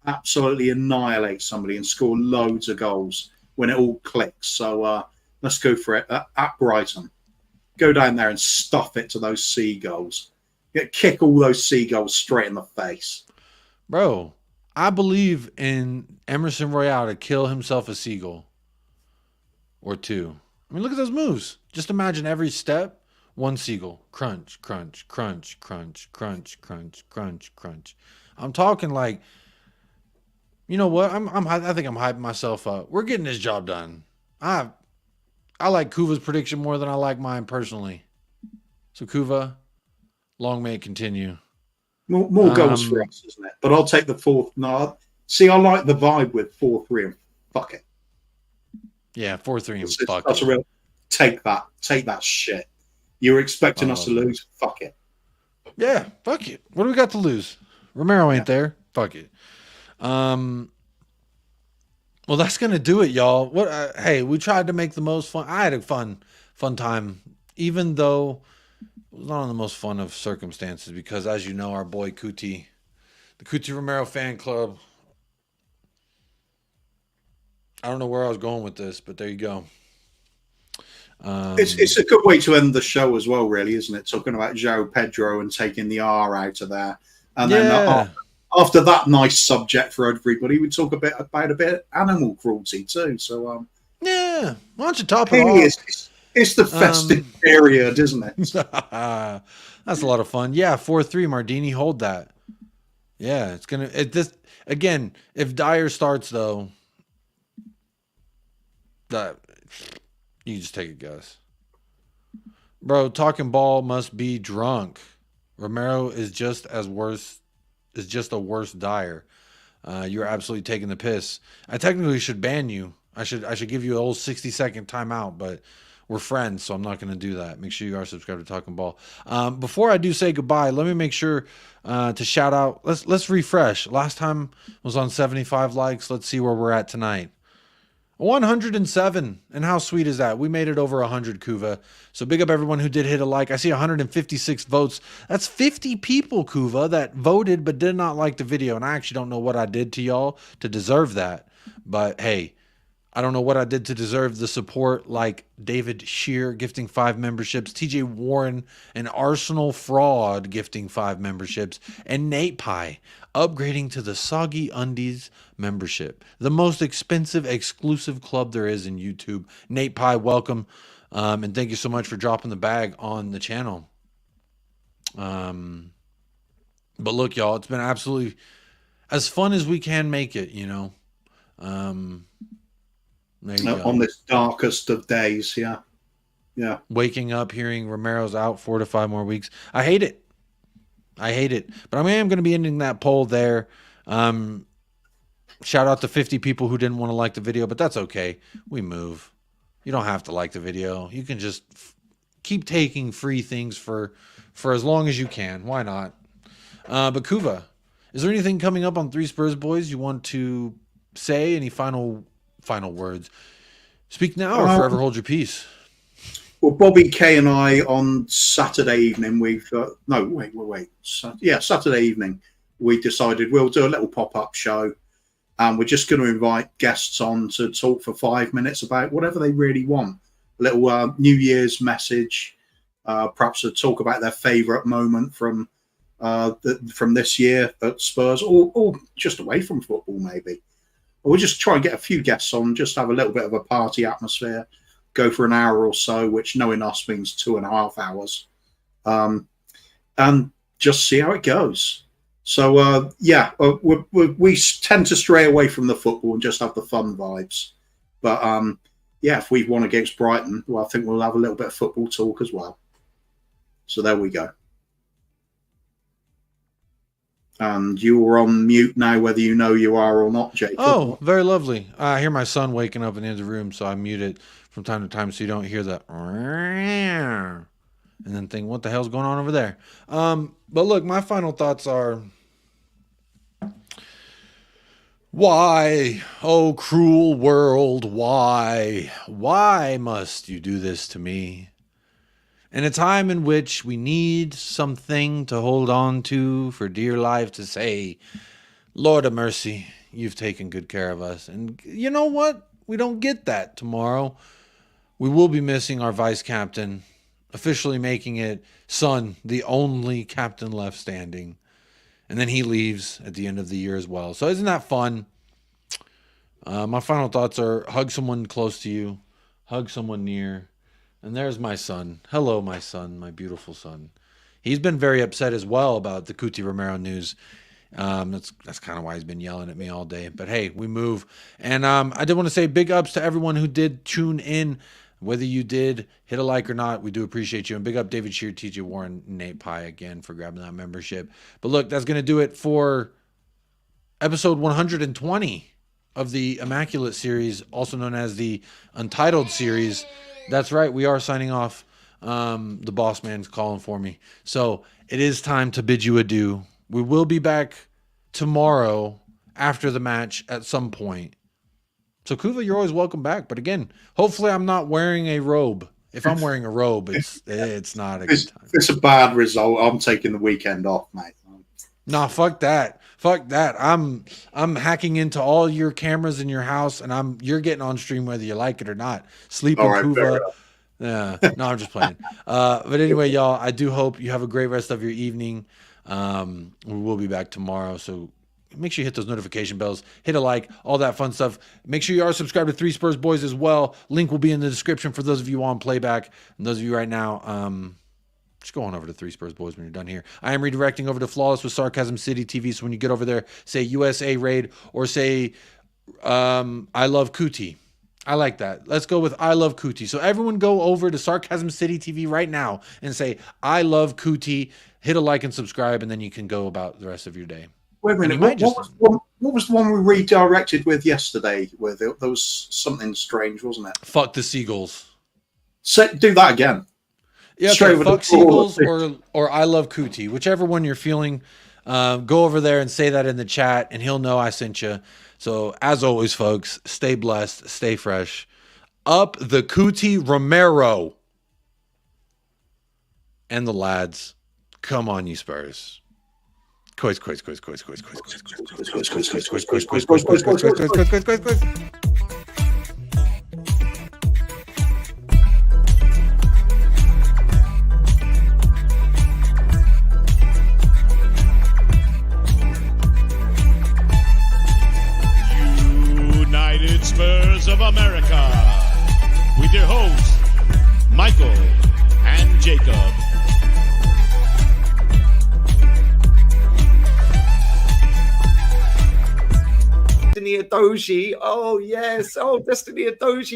absolutely annihilate somebody and score loads of goals when it all clicks. So let's go for it at Brighton. Go down there and stuff it to those seagulls. Kick all those seagulls straight in the face. Bro, I believe in Emerson Royale to kill himself a seagull or 2. I mean, look at those moves. Just imagine every step, 1 seagull. Crunch, crunch, crunch, crunch, crunch, crunch, crunch, crunch. I'm talking like You know what? I think I'm hyping myself up. We're getting this job done. I like Kuva's prediction more than I like mine personally. So Kuva, long may it continue. More goals for us, isn't it? But I'll take the fourth. No, see, I like the vibe with 4-3 and fuck it. Yeah, 4-3 and fuck that's it. a real take that shit. You're expecting us to lose? Fuck it. Yeah, fuck it. What do we got to lose? Romero ain't there. Fuck it. Well, that's gonna do it, y'all. What? Hey, we tried to make the most fun. I had a fun time, even though it was not on the most fun of circumstances. Because, as you know, our boy CUTI, the CUTI Romero fan club. I don't know where I was going with this, but there you go. It's a good way to end the show as well, really, isn't it? Talking about João Pedro and taking the R out of there, and then after that nice subject for everybody, we talk about a bit of animal cruelty too. So yeah, why don't you top it off? It's the festive period, isn't it? That's a lot of fun. Yeah, 4-3, Mardini, hold that. Yeah, it's gonna. This again. If Dyer starts though, that you just take a guess, bro. Talking ball must be drunk. Romero is just a worse Dyer. You're absolutely taking the piss. I technically should ban you. I should give you an old 60-second timeout, but we're friends, so I'm not going to do that. Make sure you are subscribed to Talking Ball. Before I do say goodbye, let me make sure to shout out. Let's refresh. Last time was on 75 likes. Let's see where we're at tonight. 107. And how sweet is that? We made it over 100, Kuva. So big up everyone who did hit a like. I see 156 votes. That's 50 people, Kuva, that voted but did not like the video. And I actually don't know what I did to y'all to deserve that. But hey, I don't know what I did to deserve the support, like David Shear gifting 5 memberships, TJ Warren and Arsenal Fraud gifting 5 memberships, and Nate Pie upgrading to the Soggy Undies membership, the most expensive exclusive club there is in YouTube. Nate Pie, welcome, and thank you so much for dropping the bag on the channel. But look, y'all, it's been absolutely as fun as we can make it, you know. On this darkest of days, yeah. Waking up hearing Romero's out 4 to 5 more weeks. I hate it. But I am going to be ending that poll there. Shout out to 50 people who didn't want to like the video, but that's okay. We move. You don't have to like the video. You can just keep taking free things for as long as you can. Why not? But Kuva, is there anything coming up on 3 Spurs Boys you want to say? Any final words? Speak now or forever hold your peace. Well, Bobby K and I on Saturday evening, Saturday evening, we decided we'll do a little pop-up show, and we're just going to invite guests on to talk for 5 minutes about whatever they really want. A little New Year's message, perhaps to talk about their favourite moment from this year at Spurs, or just away from football, maybe. We'll just try and get a few guests on, just have a little bit of a party atmosphere, go for an hour or so, which knowing us means 2.5 hours, and just see how it goes. So, we tend to stray away from the football and just have the fun vibes. But, if we've won against Brighton, well, I think we'll have a little bit of football talk as well. So there we go. And you're on mute now, whether you know you are or not, Jacob. Oh, very lovely. I hear my son waking up in the other room, so I mute it from time to time so you don't hear the and then think, what the hell's going on over there? But look, my final thoughts are, why, oh cruel world, why must you do this to me? In a time in which we need something to hold on to for dear life to say, Lord of mercy, you've taken good care of us. And you know what? We don't get that tomorrow. We will be missing our vice captain, officially making it Son, the only captain left standing. And then he leaves at the end of the year as well. So isn't that fun? My final thoughts are, hug someone close to you, hug someone near. And there's my son. Hello, my son, my beautiful son. He's been very upset as well about the CUTI Romero news. That's kind of why he's been yelling at me all day. But hey, we move. And I did want to say big ups to everyone who did tune in. Whether you did hit a like or not, we do appreciate you. And big up David Shear, TJ Warren, Nate Pye again for grabbing that membership. But look, that's going to do it for episode 120 of the Immaculate series, also known as the Untitled series. That's right, we are signing off. The boss man's calling for me. So it is time to bid you adieu. We will be back tomorrow after the match at some point. So Kuva, you're always welcome back. But again, hopefully I'm not wearing a robe. If I'm wearing a robe, it's not a good time. If it's a bad result, I'm taking the weekend off, mate. Nah, fuck that. Fuck that. I'm hacking into all your cameras in your house, and you're getting on stream whether you like it or not. Sleeping Kuva. Yeah, no, I'm just playing. But anyway, y'all, I do hope you have a great rest of your evening. We will be back tomorrow, so make sure you hit those notification bells, hit a like, all that fun stuff. Make sure you are subscribed to Three Spurs Boys as well. Link will be in the description for those of you on playback. And those of you right now, just go on over to Three Spurs Boys when you're done here. I am redirecting over to Flawless with Sarcasm City TV, so when you get over there, say USA Raid or say I love CUTI. I like that. Let's go with I love CUTI. So everyone go over to Sarcasm City TV right now and say I love CUTI. Hit a like and subscribe, and then you can go about the rest of your day. Wait a minute. What was the one we redirected with yesterday? Where there was something strange, wasn't it? Fuck the Seagulls. Do that again. Yeah, okay, fuck Seagulls or I love CUTI. Whichever one you're feeling, go over there and say that in the chat, and he'll know I sent you. So as always, folks, stay blessed, stay fresh. Up the CUTI Romero. And the lads. Come on, you Spurs. Quiz. United Spurs of America, with your hosts, Michael and Jacob. Destiny Adoji. Oh, yes. Oh, Destiny Adoji.